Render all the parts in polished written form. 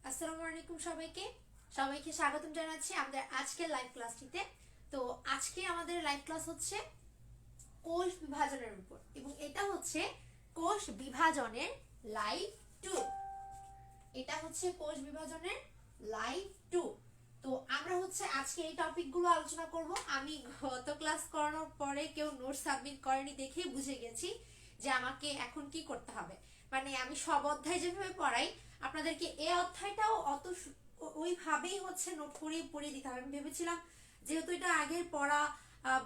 আসসালামু আলাইকুম সবাইকে সবাইকে স্বাগতম জানাচ্ছি আমাদের আজকের লাইভ ক্লাসটিতে। তো আজকে আমাদের লাইভ ক্লাস হচ্ছে কোষ বিভাজনের উপর, এবং এটা হচ্ছে কোষ বিভাজনের লাইভ 2। এটা হচ্ছে কোষ বিভাজনের লাইভ 2। তো আমরা হচ্ছে আজকে এই টপিকগুলো আলোচনা করব। আমি গত ক্লাস করানোর পরে কেউ নোট সাবমিট করেনি দেখে বুঝে গেছি যে আমাকে এখন কি করতে হবে। মানে আমি সব অধ্যায় যেভাবে পড়াই আপনাদেরকে এই অধ্যায়টাও ওইভাবেই হচ্ছে নোট করিয়ে পড়িয়ে দিতে হবে। আমি ভেবেছিলাম যেহেতু এটা আগের পড়া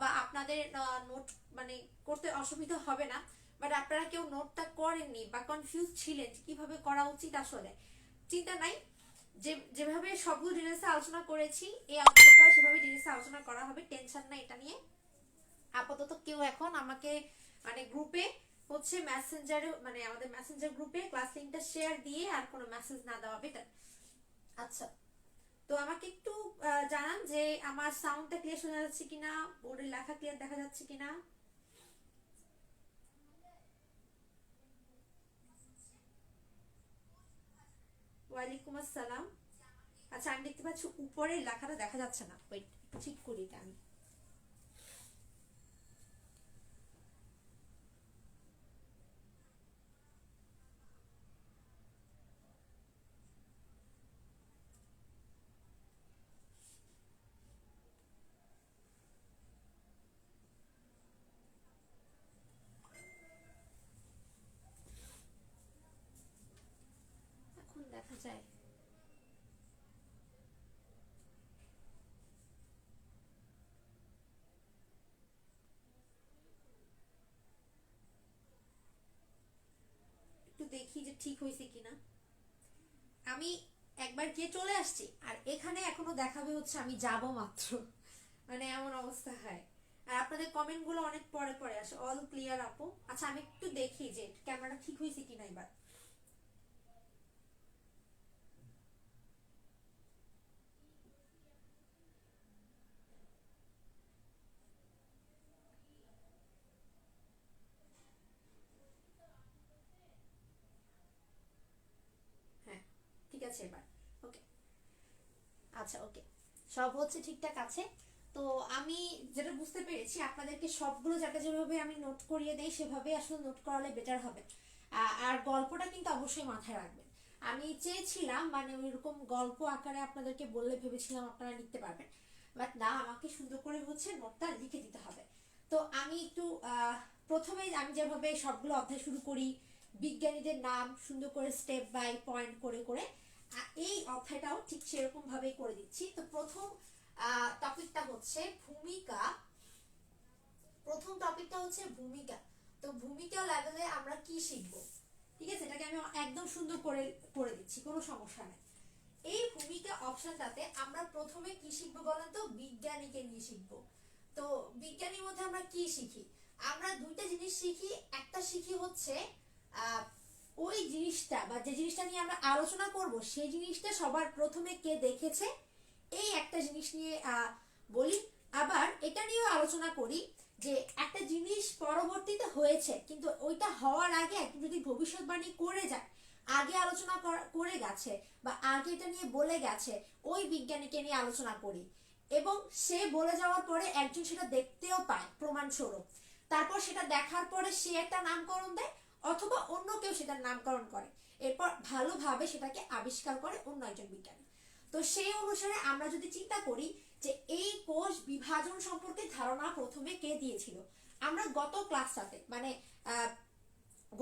বা আপনাদের নোট মানে করতে অসুবিধা হবে না, বাট আপনারা কেউ নোটটা করেননি বা কনফিউজ ছিলেন কিভাবে করা উচিত। আসলে চিন্তা নাই, যেভাবে সবগুলো ডিটেলসে আলোচনা করেছি এই অধ্যায়টাও সেভাবে ডিটেলসে আলোচনা করা হবে, টেনশন না এটা নিয়ে। আপাতত কেউ এখন আমাকে মানে গ্রুপে হচ্ছে মেসেঞ্জারে, মানে আমাদের মেসেঞ্জার গ্রুপে ক্লাস লিংকটা শেয়ার দিয়ে আর কোনো মেসেজ না দেওয়া বেটার। আচ্ছা, তো আমাকে একটু জানান যে আমার সাউন্ডটা ক্লিয়ার শোনা যাচ্ছে কিনা, বোর্ডে লেখা ক্লিয়ার দেখা যাচ্ছে কিনা। ওয়ালাইকুম আসসালাম। আচ্ছা, আমি দেখতে পাচ্ছি উপরে লেখাটা দেখা যাচ্ছে না, ওয়েট ঠিক করি এটা আমি। এখন দেখা যায়। একটু দেখি যে ঠিক হয়েছে কিনা। আমি একবার গিয়ে চলে আসছি আর এখানে এখনো দেখাবে হচ্ছে আমি যাব মাত্র, মানে এমন অবস্থা হয়। আর আপনাদের কমেন্ট গুলো অনেক পরে পরে আসে, অল ক্লিয়ার আপু। আচ্ছা, আমি একটু দেখি যে ক্যামেরা ঠিক হয়েছে কিনা এবার। হ্যাঁ, ঠিক আছে এবার। ওকে, আচ্ছা ওকে, সব হচ্ছে ঠিকঠাক আছে। তো আমি যেটা বুঝতে পেরেছি আপনাদেরকে সবগুলো যাতে যেভাবে আমি নোট করিয়ে দেই সেভাবে আসলে নোট করালে বেটার হবে। আর গল্পটা কিন্তু অবশ্যই মাথায় রাখবেন। আমি চেয়েছিলাম মানে ওইরকম গল্প আকারে আপনাদেরকে বললে ভেবেছিলাম আপনারা লিখতে পারবেন, বাট না, আমাকে সুন্দর করে হচ্ছে নোটটা লিখে দিতে হবে। তো আমি একটু প্রথমে আমি যেভাবে সবগুলো অধ্যায় শুরু করি, বিজ্ঞানীদের নাম সুন্দর করে স্টেপ বাই পয়েন্ট করে করে এই অধ্যায়টাও ঠিক সেরকম ভাবেই করে দিচ্ছি। তো প্রথম টপিকটা হচ্ছে ভূমিকা। প্রথম টপিকটা হচ্ছে ভূমিকা। তো ভূমিকা লেভেলে আমরা কি শিখব, ঠিক আছে, এটাকে আমি একদম সুন্দর করে করে দিচ্ছি, কোনো সমস্যা নেই। এই ভূমিকা অপশনটাতে আমরা প্রথমে কি শিখবো বলেন তো? বিজ্ঞানীকে নিয়ে শিখবো। তো বিজ্ঞানীর মধ্যে আমরা কি শিখি? আমরা দুইটা জিনিস শিখি। একটা শিখি হচ্ছে আহ ওই জিনিসটা বা যে জিনিসটা নিয়ে আমরা আলোচনা করব সেই জিনিসটা সবার প্রথমে কে দেখেছে, এই একটা জিনিস নিয়ে বলি। আবার এটা নিয়েও আলোচনা করি যে একটা জিনিস পরবর্তীতে হয়েছে কিন্তু ওইটা হওয়ার আগে একটু যদি ভবিষ্যৎবাণী করে যায়, আগে আলোচনা করে গেছে বা আগে এটা নিয়ে বলে গেছে, ওই বিজ্ঞানীকে নিয়ে আলোচনা করি। এবং সে বলে যাওয়ার পরে একজন সেটা দেখতেও পায় প্রমাণস্বরূপ, তারপর সেটা দেখার পরে সে একটা নামকরণ দেয় অথবা অন্য কেউ সেটার নামকরণ করে, এরপর ভালোভাবে সেটাকে আবিষ্কার করে অন্য একজন বিজ্ঞানী। তো সেই অনুসারে আমরা যদি চিন্তা করি যে এই কোষ বিভাজন সম্পর্কে ধারণা প্রথমে কে দিয়েছিল, আমরা গত ক্লাসটাতে মানে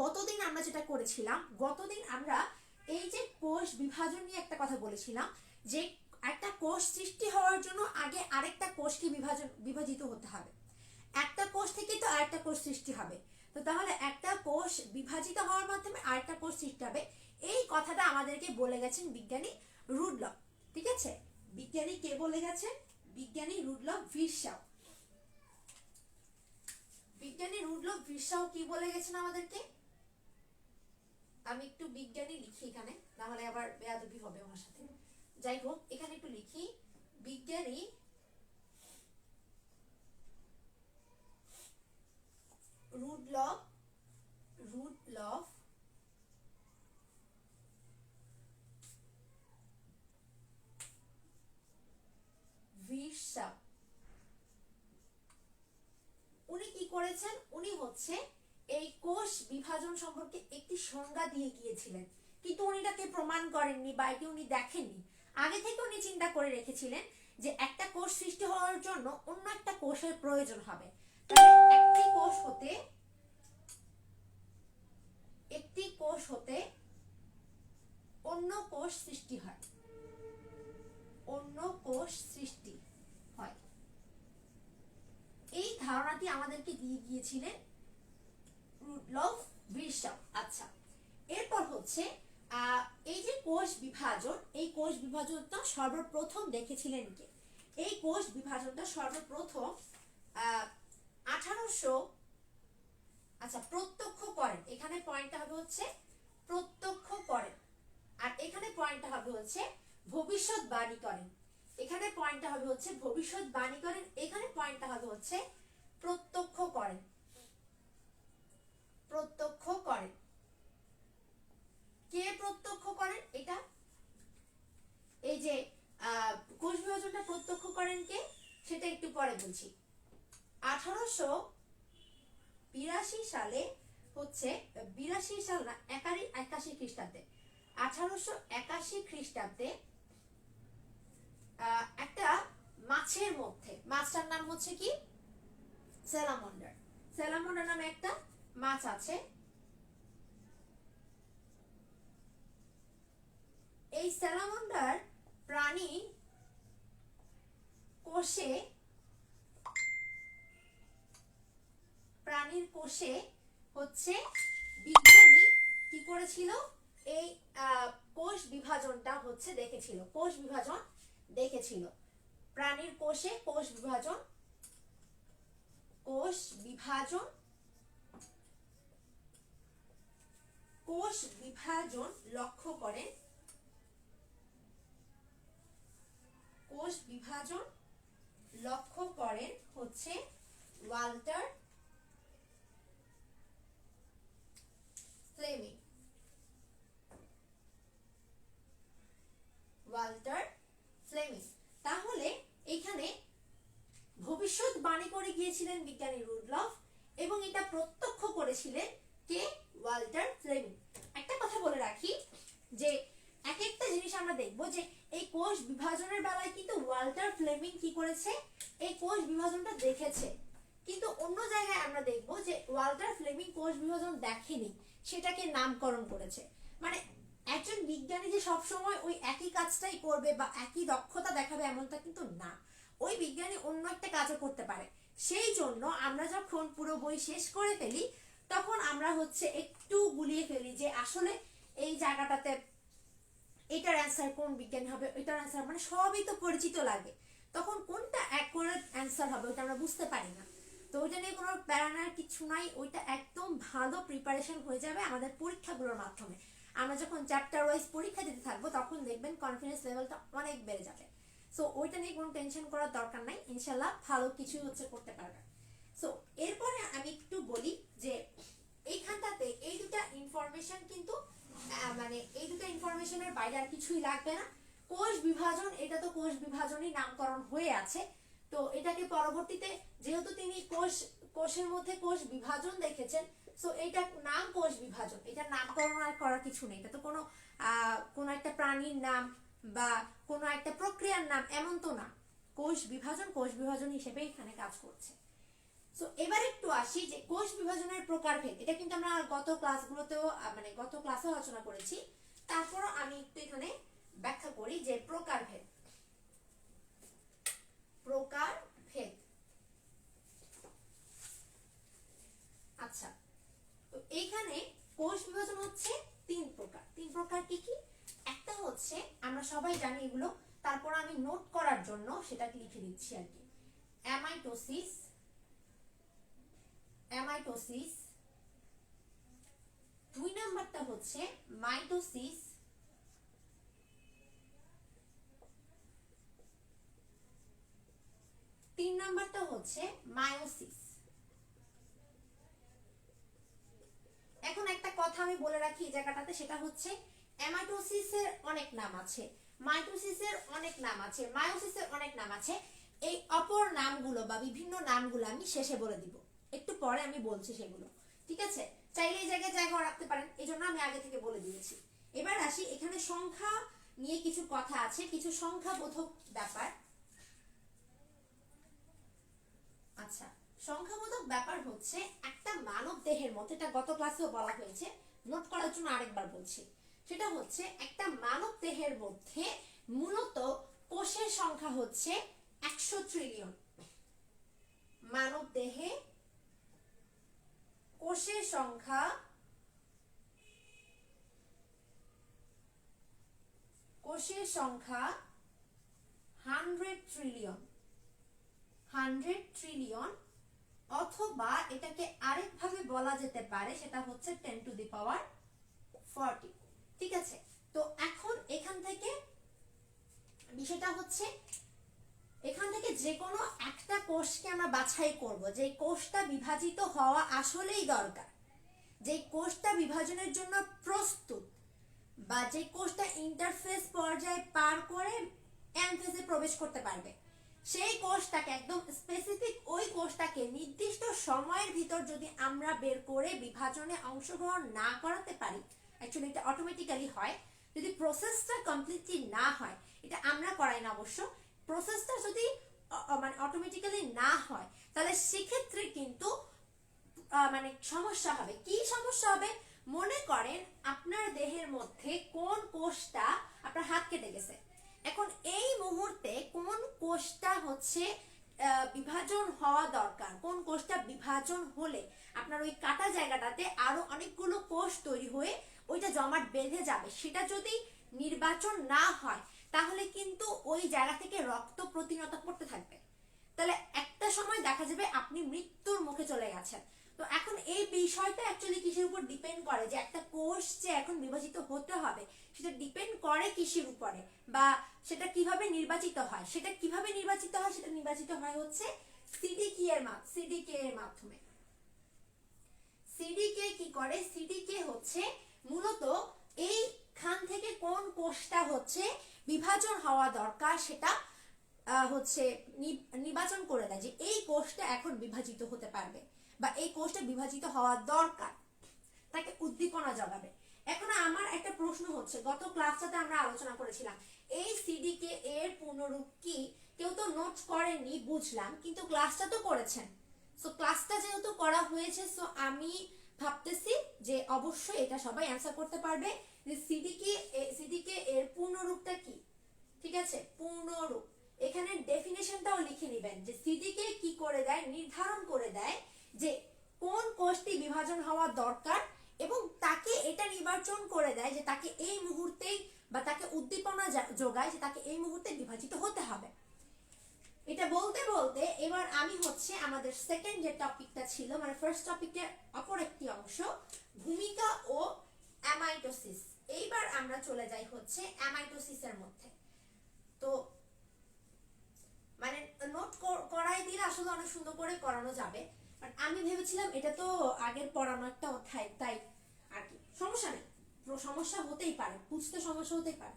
গতদিন আমরা যেটা করেছিলাম, গতদিন আমরা এই যে কোষ বিভাজন নিয়ে একটা কথা বলেছিলাম যে একটা কোষ সৃষ্টি হওয়ার জন্য আগে আরেকটা কোষকে বিভাজিত হতে হবে। একটা কোষ থেকে তো আরেকটা কোষ সৃষ্টি হবে। তো তাহলে একটা কোষ বিভাজিত হওয়ার মাধ্যমে আরেকটা কোষ সৃষ্টি হবে। এই কথাটা আমাদেরকে বলে গেছেন বিজ্ঞানী রুডলফ। ঠিক আছে, বিজ্ঞানী কে বলে গেছেন? বিজ্ঞানী রুডলফ ভিরসাও। বিজ্ঞানী রুডলফ ভিরসাও কি বলে গেছেন আমাদেরকে? আমি একটু বিজ্ঞানী লিখি এখানে, না হলে আবার বেয়াদবি হবে আমার সাথে। যাই হোক, এখানে একটু লিখি বিজ্ঞানী রুডলফ রুডলফ উনি কি করেছেন, উনি হচ্ছে এই কোষ বিভাজন সম্পর্কে একটি সংজ্ঞা দিয়ে গিয়েছিলেন, কিন্তু উনি এটাকে প্রমাণ করেননি বা এটি উনি দেখেননি। আগে থেকে উনি চিন্তা করে রেখেছিলেন যে একটা কোষ সৃষ্টি হওয়ার জন্য অন্য একটা কোষের প্রয়োজন হবে, তাহলে একটি কোষ হতে অন্য কোষ সৃষ্টি হয়, অন্য কোষ সৃষ্টি হয়, এই ধারণাটি আমাদেরকে দিয়ে গিয়েছিলেন রুডলফ ভিরশাউ। আচ্ছা, এরপর হচ্ছে এই যে কোষ বিভাজন, এই কোষ বিভাজনটা সর্বপ্রথম দেখেছিলেন কে? এই কোষ বিভাজনটা সর্বপ্রথম 1800, আচ্ছা প্রত্যক্ষ করেন, এখানে পয়েন্টটা হবে হচ্ছে প্রত্যক্ষ করেন, আর এখানে পয়েন্টটা হবে হচ্ছে ভবিষ্যৎবাণী করেন, এখানে পয়েন্টটা হবে হচ্ছে ভবিষ্যৎবাণী করেন, এখানে পয়েন্টটা হবে হচ্ছে প্রত্যক্ষ করেন, প্রত্যক্ষ করেন। কে প্রত্যক্ষ করেন? এটা এই যে কোষ বিভাজনটা প্রত্যক্ষ করেন কে, সেটা একটু পরে বলছি। 1882 সালে হচ্ছে, 82 সাল না, 81 খ্রিস্টাব্দে, 1881 খ্রিস্টাব্দে একটা মাছের মধ্যে, মাছটার নাম হচ্ছে কি, স্যালামন্ডার। স্যালামন্ডার নামে একটা মাছ আছে। এই স্যালামন্ডার প্রাণী কোষে, প্রাণীর কোষে হচ্ছে বিজ্ঞানী কি করেছিল, এই কোষ বিভাজনটা হচ্ছে দেখেছিল, কোষ বিভাজন দেখেছিল, প্রাণীর কোষে কোষ বিভাজন, কোষ বিভাজন, কোষ বিভাজন লক্ষ্য করেন, কোষ বিভাজন লক্ষ্য করেন হচ্ছে ওয়াল্টার ফ্লেমিং, ওয়াল্টার ফ্লেমিং। তাহলে এখানে ভবিষ্যৎবাণী করে গিয়েছিলেন বিজ্ঞানী রুডলফ, এবং এটা প্রত্যক্ষ করেছিলেন কে, ওয়াল্টার ফ্লেমিং। একটা কথা বলে রাখি যে এক একটা জিনিস আমরা দেখবো যে এই কোষ বিভাজনের বেলায় কিন্তু ওয়াল্টার ফ্লেমিং কি করেছে, এই কোষ বিভাজনটা দেখেছে, কিন্তু অন্য জায়গায় আমরা দেখবো যে ওয়াল্টার ফ্লেমিং কোষ বিভাজন দেখেনি, সেটাকে নামকরণ করেছে। মানে একজন বিজ্ঞানী যে সবসময় ওই একই কাজটাই করবে বা একই দক্ষতা দেখাবে এমনটা কিন্তু না, ওই বিজ্ঞানী অন্য একটা কাজও করতে পারে। সেই জন্য আমরা যখন পুরো বই শেষ করে ফেলি তখন আমরা হচ্ছে একটু গুলিয়ে ফেলি যে আসলে এই জায়গাটাতে এটার অ্যান্সার কোন বিজ্ঞানী হবে, এটার অ্যান্সার, মানে সবই তো পরিচিত লাগে, তখন কোনটা অ্যাকুরেট অ্যান্সার হবে ওটা আমরা বুঝতে পারি না। তো ওইটা নিয়ে কোনো প্যারানার কিছু নাই, ওইটা একদম ভালো প্রিপারেশন হয়ে যাবে আমাদের পরীক্ষাগুলোর মাধ্যমে। আমরা যখন চ্যাপ্টার ওয়াইজ পরীক্ষা দিতে থাকবো তখন দেখবেন কনফিডেন্স লেভেলটা অনেক বেড়ে যাবে। সো ওইটা নিয়ে কোনো টেনশন করার দরকার নাই, ইনশাল্লাহ ভালো কিছু হচ্ছে করতে পারবে। সো এরপরে আমি একটু বলি যে এইখানটাতে এই দুটা ইনফরমেশন কিন্তু মানে এই দুটো ইনফরমেশনের বাইরে আর কিছুই লাগবে না। কোষ বিভাজন, এটা তো কোষ বিভাজনই নামকরণ হয়ে আছে, তো এটাকে পরবর্তীতে যেহেতু তিনি কোষের মধ্যে কোষ বিভাজন দেখেছেন, সো এইটা নাম কোষ বিভাজন, এটা নামকরণ আর করার কিছু নেই, এটা তো কোনো একটা প্রাণীর নাম বা কোনো একটা প্রক্রিয়ার নাম এমন তো না, কোষ বিভাজন হিসেবে এখানে কাজ করছে। সো এবার একটু আসি যে কোষ বিভাজনের প্রকারভেদ, এটা কিন্তু আমরা গত ক্লাসগুলোতেও মানে গত ক্লাসে আলোচনা করেছি, তারপরও আমি একটু এখানে ব্যাখ্যা করি যে প্রকারভেদ। প্রকারভেদ, আচ্ছা, তো এইখানে কোষ বিভাজন হচ্ছে তিন প্রকার। তিন প্রকার কি কি? একটা হচ্ছে আমরা সবাই জানি এগুলো, তারপর আমি নোট করার জন্য সেটাকে লিখে দিচ্ছি আর কি, অ্যামাইটোসিস, অ্যামাইটোসিস। দুই নাম্বারটা হচ্ছে মাইটোসিস, তিন নাম্বারটা হচ্ছে মায়োসিস। এখন একটা কথা আমি বলে রাখি এই জায়গাটাতে, সেটা হচ্ছে অ্যামাইটোসিসের অনেক নাম আছে, মাইটোসিসের অনেক নাম আছে, মায়োসিসের অনেক নাম আছে। এই অপর নামগুলো বা বিভিন্ন নামগুলো আমি শেষে বলে দিব, একটু পরে আমি বলছি সেগুলো, ঠিক আছে? চাইলে এই জায়গায় জায়গা রাখতে পারেন, এই জন্য আমি আগে থেকে বলে দিয়েছি। এবার আসি, এখানে সংখ্যা নিয়ে কিছু কথা আছে, কিছু সংখ্যাবোধক ব্যাপার। আচ্ছা, সংখ্যাবোধক ব্যাপার হচ্ছে একটা মানব দেহের মধ্যে, এটা গত ক্লাসেও বলা হয়েছে, নোট করার জন্য আরেকবার বলছি, সেটা হচ্ছে একটা মানব দেহের মধ্যে মূলত কোষের সংখ্যা হচ্ছে 100 ট্রিলিয়ন। মানব দেহে কোষের সংখ্যা 100 ট্রিলিয়ন, 100 ট্রিলিয়ন, অথবা এটাকে আরেকভাবে বলা যেতে পারে, সেটা হচ্ছে 10 টু দি পাওয়ার 40, ঠিক আছে? তো এখন এখান থেকে বিষয়টা হচ্ছে, এখান থেকে যে কোনো একটা কোষকে আমরা বাছাই করব, যে কোষটা বিভাজিত হওয়া আসলেই দরকার, যে কোষটা বিভাজনের জন্য প্রস্তুত, বা যে কোষটা ইন্টারফেস পর্যায়ে পার করে অ্যানাফেজে প্রবেশ করতে পারবে, সেই কোষটাকে একদম স্পেসিফিক ওই কোষটাকে নির্দিষ্ট সময়ের ভিতর যদি আমরা বের করে বিভাজনে অংশগ্রহণ না করাতে পারি, অ্যাকচুয়ালি এটা অটোমেটিক্যালি হয়, যদি প্রসেসটা কমপ্লিটলি না হয়, এটা আমরা করাই না অবশ্য, প্রসেসটা যদি মানে অটোমেটিক্যালি না হয়, তাহলে সেক্ষেত্রে কিন্তু মানে সমস্যা হবে। কি সমস্যা হবে? মনে করেন আপনার দেহের মধ্যে কোন কোষটা, আপনার হাত কেটে গেছে, এখন এই মুহূর্তে কোন কোষটা হচ্ছে বিভাজন হওয়া দরকার, কোন কোষটা বিভাজন হলে আপনার ওই কাটা জায়গাটাতে আরো অনেকগুলো কোষ তৈরি হয়ে ওইটা জমাট বেঁধে যাবে, সেটা যদি নির্বাচন না হয়, তাহলে কিন্তু ওই জায়গা থেকে রক্ত প্রতিহত করতে থাকবে, তাহলে একটা সময় দেখা যাবে আপনি মৃত্যুর মুখে চলে গেছেন। তো এখন এই বিষয়টা অ্যাকচুয়ালি কিসের উপর ডিপেন্ড করে, যে একটা কোষ যে এখন বিভাজিত হতে হবে, সেটা ডিপেন্ড করে কিসের উপরে, বা সেটা কিভাবে নির্বাচিত হয়, সেটা কিভাবে নির্বাচিত হয়, সেটা নির্বাচিত হয় হচ্ছে সিডিকে এর মাধ্যমে। সিডিকে কি করে? সিডিকে হচ্ছে মূলত এইখান থেকে কোন কোষটা হচ্ছে বিভাজন হওয়া দরকার, সেটা হচ্ছে নির্বাচন করে দেয়, যে এই কোষটা এখন বিভাজিত হতে পারবে, বা এই কোষটা বিভাজিত হওয়া দরকার, তাকে উদ্দীপনা জগাবে। এখন আমার একটা প্রশ্ন হচ্ছে, গত ক্লাসটাতে আমরা আলোচনা করেছিলাম এই সিডিকে এর পুনরূপ কি, কেউ তো নোট করেনি বুঝলাম, কিন্তু ক্লাসটা তো করেছেন। সো ক্লাসটা যেহেতু করা হয়েছে, সো আমি ভাবতেছি যে অবশ্যই এটা সবাই অ্যান্সার করতে পারবে, যে সিডিকে এর পূর্ণরূপটা কি, ঠিক আছে? পূর্ণরূপ, এখানে ডেফিনেশনটাও লিখে নেবেন, যে সিডিকে কি করে দেয়, নির্ধারণ করে দেয় যে কোন কোষটি বিভাজন হওয়া দরকার, এবং তাকে এটা নির্বাচন করে দেয় যে তাকে এই মুহূর্তেই, বা তাকে উদ্দীপনা যোগায় যে তাকে এই মুহূর্তে বিভাজিত হতে হবে। এটা বলতে বলতে এবার আমি হচ্ছে আমাদের সেকেন্ড যে টপিকটা ছিল, মানে ফার্স্ট টপিকের অপর একটি অংশ, ভূমিকা ও অ্যামাইটোসিস, এইবার আমরা চলে যাই হচ্ছে অ্যামাইটোসিসের মধ্যে। তো মানে নোট করাই দিলে আসলে অনেক সুন্দর করে করানো যাবে, বাট আমি ভেবেছিলাম এটা তো আগের পড়ানো একটা অধ্যায়, তাই আর কি, সমস্যা নেই, সমস্যা হতেই পারে, বুঝতে সমস্যা হতেই পারে।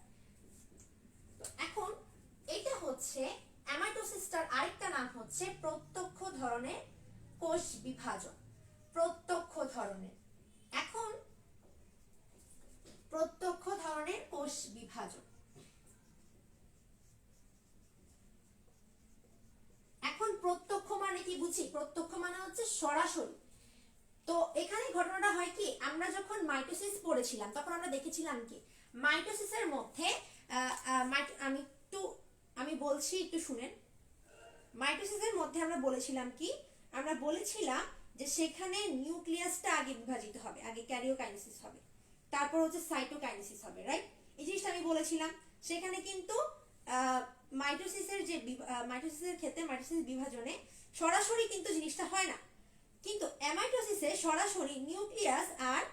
তো এখন এটা হচ্ছে অ্যামাইটোসিসটার আরেকটা নাম হচ্ছে প্রত্যক্ষ ধরনের কোষ বিভাজন, প্রত্যক্ষ ধরনের। এখন প্রত্যক্ষ ধরনের কোষ বিভাজন, এখন প্রত্যক্ষ মানে কি বুঝি? প্রত্যক্ষ মানে হচ্ছে সরাসরি। তো এখানে ঘটনাটা হয় কি, আমরা যখন মাইটোসিস পড়েছিলাম তখন আমরা দেখেছিলাম কি, মাইটোসিসের মধ্যে আমি বলছি একটু শুনেন। মাইটোসিসের মধ্যে আমরা বলেছিলাম কি, আমরা বলেছিলাম যে সেখানে নিউক্লিয়াসটা আগে বিভাজিত হবে, আগে ক্যারিওকাইনেসিস হবে, তারপর হচ্ছে সাইটোকাইনেসিস হবে, রাইট? এই জিনিসটা আমি বলেছিলাম। সেখানে কিন্তু মাইটোসিসের ক্ষেত্রে মাইটোসিস বিভাজনে সরাসরি কিন্তু জিনিসটা হয় না, কিন্তু অ্যামাইটোসিসে সরাসরি নিউক্লিয়াস আর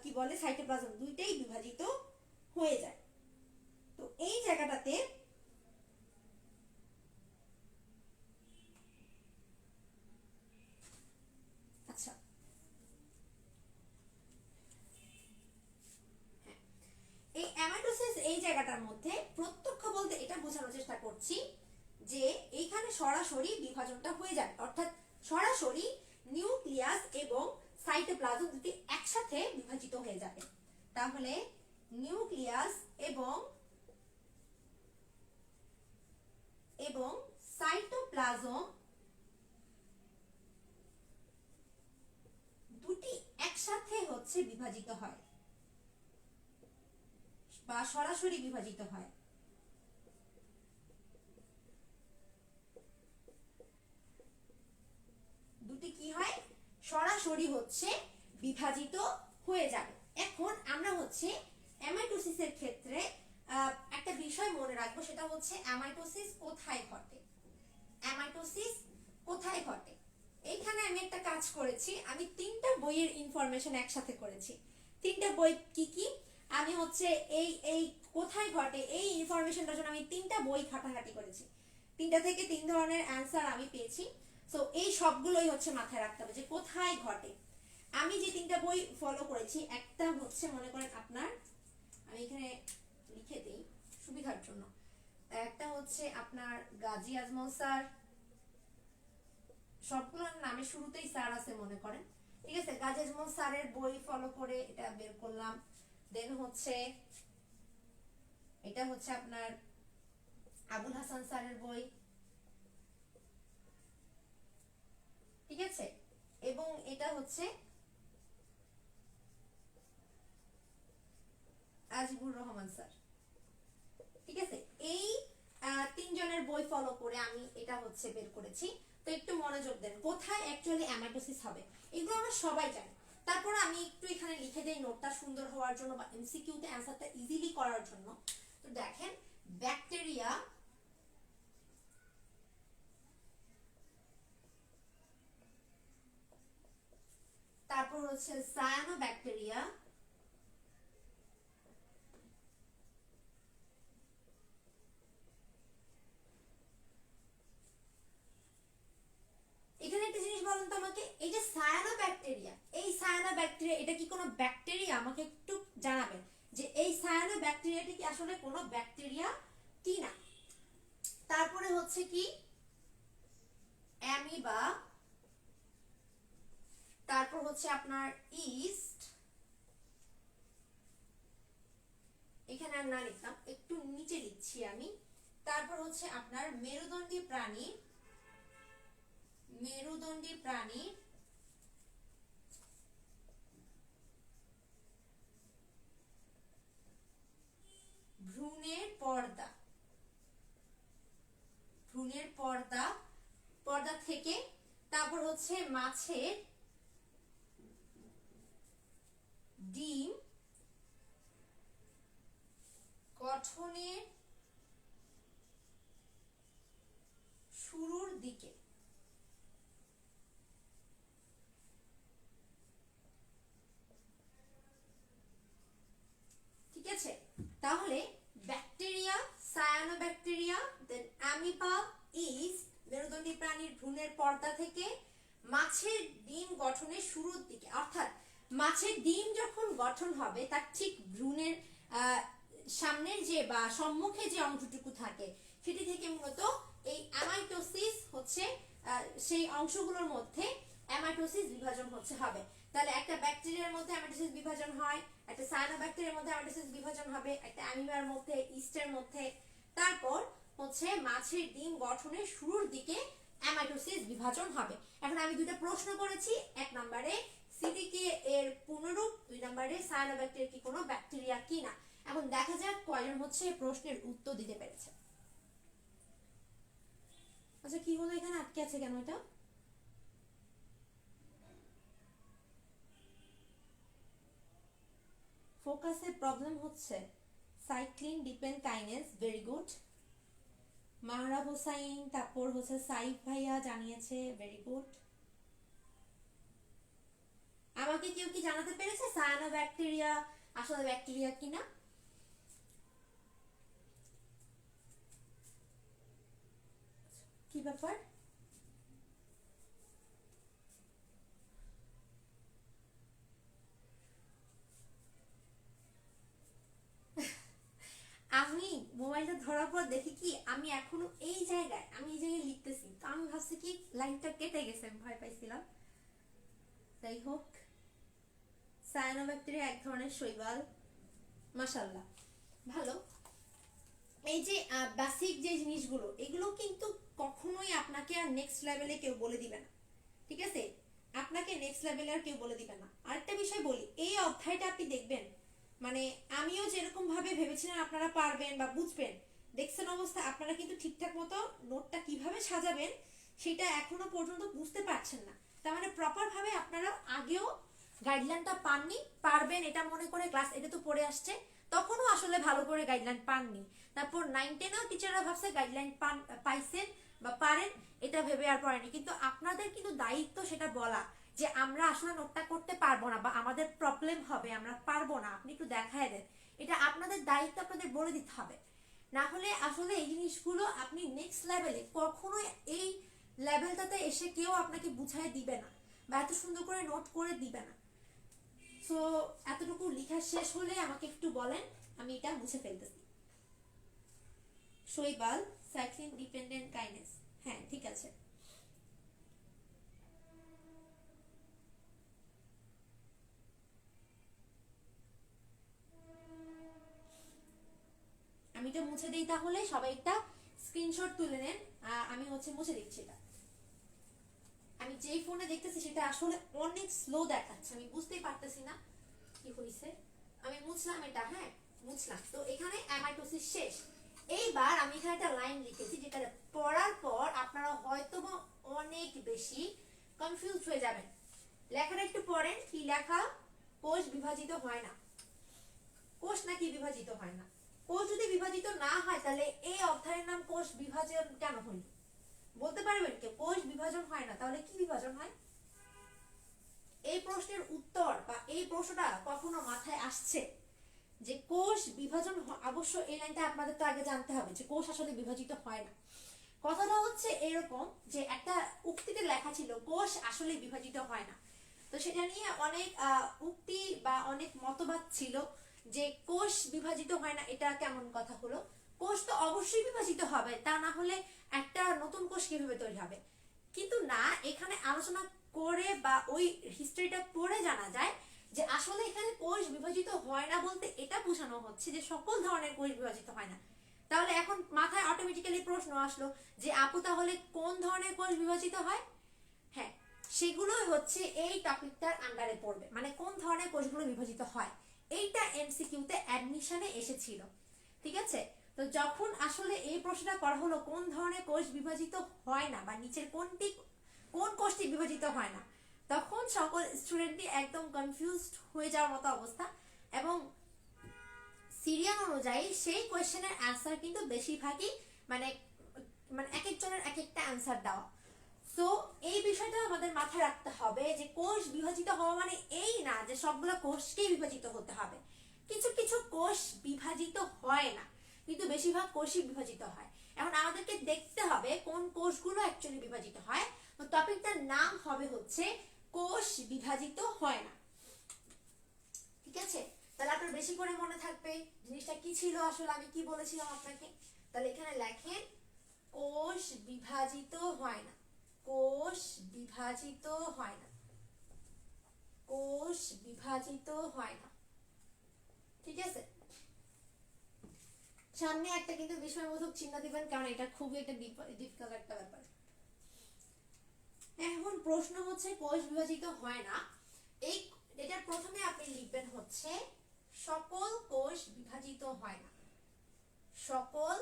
কি বলে সাইটোপ্লাজম দুইটাই বিভাজিত হয়ে যায়। তো এই জায়গাটাতে আচ্ছা, হ্যাঁ, এই অ্যামাইটোসিস এই জায়গাটার মধ্যে প্রত্যক্ষ বলতে এটা বোঝানোর চেষ্টা করছি যে এইখানে সরাসরি বিভাজনটা হয়ে যায়, অর্থাৎ সরাসরি নিউক্লিয়াস এবং সাইটোপ্লাজম দুটি একসাথে বিভাজিত হয়ে যাবে। তাহলে নিউক্লিয়াস এবং সাইটোপ্লাজম দুটি একসাথে হচ্ছে বিভাজিত হয় বা সরাসরি বিভাজিত হয়। দুটি কি হয়, সরাসরি হচ্ছে বিভাজিত হয়ে যাবে। এখন আমরা হচ্ছে অ্যামাইটোসিসের ক্ষেত্রে একটা বিষয় মনে রাখবো, সেটা হচ্ছে অ্যামাইটোসিস কোথায় ঘটে। অ্যামাইটোসিস কোথায় ঘটে, এইখানে আমি একটা কাজ করেছি, আমি 3টা বইয়ের ইনফরমেশন একসাথে করেছি। 3টা বই কি কি, আমি হচ্ছে এই কোথায় ঘটে এই ইনফরমেশনটার জন্য আমি 3টা বই ঘাটাঘাটি করেছি। 3টা থেকে 3 ধরনের অ্যান্সার আমি পেয়েছি। সো এই সবগুলোই হচ্ছে মাথায় রাখতে হবে যে কোথায় ঘটে। আমি যে 3টা বই ফলো করেছি, একটা হচ্ছে মনে করেন আপনার, আমি এখানে লিখে দিই সুবিধার জন্য, একটা হচ্ছে আপনার গাজী আজমল স্যার, সবগুলোর নামে শুরুতেই স্যার আছে মনে করেন, ঠিক আছে, গাজী আজমল স্যারের বই ফলো করে এটা বের করলাম। দেন হচ্ছে এটা হচ্ছে আপনার আবুল হাসান স্যারের বই, ঠিক আছে, এবং এটা হচ্ছে আজিবুর রহমান স্যার, ঠিক আছে। এই 3 জনের বই ফলো করে আমি এটা হচ্ছে বের করেছি। তো একটু মনোযোগ দেন, কোথায় অ্যাকচুয়ালি অ্যামাইটোসিস হবে এগুলো আমরা সবাই জানি। তারপর আমি একটু এখানে লিখে দেই নোটটা সুন্দর হওয়ার জন্য বা এমসিকিউতে অ্যানসারটা ইজিলি করার জন্য। তো দেখেন, ব্যাকটেরিয়া, তারপর হচ্ছে সায়ানোব্যাকটেরিয়া, এখানে একটা জিনিস বলেন তো আমাকে, এই যে সায়ানোব্যাকটেরিয়া, এই সায়ানোব্যাকটেরিয়া এটা কি কোনো ব্যাকটেরিয়া? আমাকে একটু জানাবেন যে এই সায়ানোব্যাকটেরিয়াটি কি আসলে কোনো ব্যাকটেরিয়া কি না। তারপরে হচ্ছে কি অ্যামিবা, তারপর হচ্ছে আপনার ইস্ট, এখানে আর না লিখলাম, একটু নিচে লিখছি আমি। তারপর হচ্ছে আপনার মেরুদণ্ডী প্রাণী, মেরুদণ্ডী প্রাণী, ভ্রূণের পর্দা, ভ্রূণের পর্দা, পর্দা থেকে, তারপর হচ্ছে মাছের ডিম গঠনের শুরুর দিকে, ঠিক আছে। তাহলে ব্যাকটেরিয়া, সায়ানোব্যাকটেরিয়া, দেন অ্যামিবা, ইস্ট, মেরুদণ্ডী প্রাণীর ভ্রূণের পর্দা থেকে মাছের ডিম গঠনের শুরুর দিকে, অর্থাৎ মাছের ডিম যখন গঠন হবে তার ঠিক ভ্রূণের সামনের যে বা সম্মুখে যে অংশটুকু থাকে সেটি থেকে মূলত এই অ্যামাইটোসিস হচ্ছে সেই অংশগুলোর মধ্যে অ্যামাইটোসিস বিভাজন হচ্ছে হবে। তাহলে একটা ব্যাকটেরিয়ার মধ্যে অ্যামাইটোসিস বিভাজন হয়, একটা সায়ানোব্যাকটেরিয়ার মধ্যে অ্যামাইটোসিস বিভাজন হবে, একটা অ্যামিবার মধ্যে, ইস্টের মধ্যে, তারপর হচ্ছে মাছের ডিম গঠনের শুরুর দিকে অ্যামাইটোসিস বিভাজন হবে। এখন আমি দুটো প্রশ্ন করেছি, 1 নম্বরে সিটিকে এর পুনরূপ, 2 নম্বরে সায়ানোব্যাকটেরিয়া কি কোনো ব্যাকটেরিয়া কিনা। এখন দেখা যাক কয়জন হচ্ছে প্রশ্নের উত্তর দিতে পেরেছে। আচ্ছা কি হলো, এখানে আটকে আছে কেন এটা? ফোকাসে প্রবলেম হচ্ছে। Cyclin depend kinase, very good. Mahrab Hossain, তারপর হচ্ছে সাইফ ভাইয়া জানিয়েছে, ভেরি গুড। আমাকে কেউ কি জানাতে পেরেছে সায়ানোব্যাকটেরিয়া আসলে ব্যাকটেরিয়া কিনা? কি ব্যাপার? আমি মোবাইলটা ধরার পর দেখি কি আমি এখনো এই জায়গায় লিখতেছি, তো আমি ভাবছি কি লাইনটা কেটে গেছে, আমি ভয় পাইছিলাম। যাই হোক, সায়ানোব্যাকটেরিয়া এক ধরনের শৈবাল। মাশাআল্লাহ, ভালো। এই যে বেসিক যে জিনিসগুলো, এগুলো কিন্তু কখনোই আপনাকে আর নেক্সট লেভেলে কেউ বলে দিবে না, ঠিক আছে? আপনাকে নেক্সট লেভেলে আর কেউ বলে দিবে না। আরেকটা বিষয় বলি, এই অধ্যায়টা আপনি দেখবেন, মানে আমিও যেরকম ভাবে ভেবেছিলাম আপনারা পারবেন বা বুঝবেন, দেখছেন অবস্থা, আপনারা কিন্তু ঠিকঠাক মতো নোটটা কিভাবে সাজাবেন সেটা এখনো পর্যন্ত বুঝতে পারছেন না। তার মানে প্রপার ভাবে আপনারা আগেও গাইডলাইনটা পাননি, পারবেন এটা মনে করে ক্লাস 8 তো পড়ে আসছে, তখনও আসলে ভালো করে গাইডলাইন পাননি। তারপর 9-10-এও টিচাররা ভাবছে গাইডলাইন পাইছেন বা পারেন, এটা ভেবে আর পড়েনি। কিন্তু আপনাদের কিন্তু দায়িত্ব সেটা বলা যে আমরা আসলে নোটটা করতে পারবো না বা আমাদের প্রবলেম হবে, আমরা পারবো না, আপনি একটু দেখায় দেন। এটা আপনাদের দায়িত্ব, আপনাদের বলে দিতে হবে। না হলে আসলে এই জিনিসগুলো আপনি নেক্সট লেভেলে কখনোই, এই লেভেলটাতে এসে কেউ আপনাকে বুঝাই দিবে না বা এত সুন্দর করে নোট করে দিবে না। সো এতটুকু লেখা শেষ হলে আমাকে একটু বলেন, আমি এটা মুছে ফেলতেছি। শৈবাল, সাইক্লিন ডিপেন্ডেন্ট কাইনেস, হ্যাঁ ঠিক আছে। আমি এটা মুছে দিই, তাহলে সবাই একটা স্ক্রিনশট তুলে নেন। আমি মুছে দিচ্ছি এটা। আমি যেই ফোনে দেখতেছি সেটা আসলে অনেক স্লো দেখাচ্ছে, আমি বুঝতেই পারতেছি না কি হয়েছে। আমি মুছলাম এটা, হ্যাঁ মুছলাম। তো এখানে অ্যামাইটোসিস শেষ। এইবার আমি এখানে একটা লাইন লিখেছি, যেটা পড়ার পর আপনারা হয়তো বা অনেক বেশি কনফিউজ হয়ে যাবেন। লেখাটা একটু পড়েন, কি লেখা? কোষ বিভাজিত হয় না। কোষ নাকি বিভাজিত হয় না? কোষ যদি বিভাজিত না হয় তাহলে এই অধ্যায়ের নাম কোষ বিভাজন কেন হইল? বলতে পারবেন কি? কোষ বিভাজন হয় না, তাহলে কি বিভাজন হয়? এই প্রশ্নের উত্তর বা এই প্রশ্নটা কখনো মাথায় আসছে যে কোষ বিভাজন, অবশ্য এই লাইনটা আপনাদের তো আগে জানতে হবে যে কোষ আসলে বিভাজিত হয় না। কথাটা হচ্ছে এরকম যে একটা উক্তিতে লেখা ছিল কোষ আসলে বিভাজিত হয় না। তো সেটা নিয়ে অনেক উক্তি বা অনেক মতবাদ ছিল যে কোষ বিভাজিত হয় না, এটা কেমন কথা হলো? কোষ তো অবশ্যই বিভাজিত হবে, তা না হলে একটা নতুন কোষ কিভাবে তৈরি হবে? কিন্তু না, এখানে আলোচনা করে বা ওই হিস্ট্রিটা পড়ে জানা যায় যে আসলে এখানে কোষ বিভাজিত হয় না বলতে এটা বোঝানো হচ্ছে যে সকল ধরনের কোষ বিভাজিত হয় না। তাহলে এখন মাথায় অটোমেটিক্যালি প্রশ্ন আসলো যে আপু তাহলে কোন ধরনের কোষ বিভাজিত হয়? হ্যাঁ, সেগুলোই হচ্ছে এই টপিকটার আন্ডারে পড়বে, মানে কোন ধরনের কোষগুলো বিভাজিত হয়। এইটা এমসিকিউতে অ্যাডমিশনে এসেছিল, ঠিক আছে? তো যখন আসলে এই প্রশ্নটা করা হলো কোন ধরনের কোষ বিভাজিত হয় না বা নিচের কোন কোষটি বিভাজিত হয় না, তখন সকল স্টুডেন্টই একদম কনফিউজড হয়ে যাওয়ার মতো অবস্থা। এবং সিরিয়াল অনুযায়ী সেই কোয়েশ্চেনের অ্যান্সার কিন্তু বেশিরভাগই মানে মানে এক একজনের এক একটা অ্যান্সার দেওয়া। সো এই বিষয়টা আমাদের মাথায় রাখতে হবে যে কোষ বিভাজিত হওয়া মানে এই না যে সবগুলো কোষকেই বিভাজিত হতে হবে। কিছু কিছু কোষ বিভাজিত হয় না, কিন্তু বেশিরভাগ কোষই বিভাজিত হয়। এখন আমাদেরকে দেখতে হবে কোন কোষগুলো অ্যাকচুয়ালি বিভাজিত হয়। তো টপিকটার নাম হবে হচ্ছে কোষ বিভাজিত হয় না, ঠিক আছে? তাহলে আপনার বেশি করে মনে থাকবে জিনিসটা কি ছিল, আসলে আমি কি বলেছিলাম আপনাকে। তাহলে এখানে লেখেন কোষ বিভাজিত হয় না, কোষ বিভাজিত হয় না, কোষ বিভাজিত হয় না, ঠিক আছে? সামনে একটা কিন্তু বিস্ময়বোধক চিহ্ন দিবেন, কারণ এটা খুবই একটা ডিফিকাল্ট একটা ব্যাপার। এখন প্রশ্ন হচ্ছে কোষ বিভাজিত হয় না, এই এটার প্রথমে আপনি লিখবেন হচ্ছে সকল কোষ বিভাজিত হয় না, সকল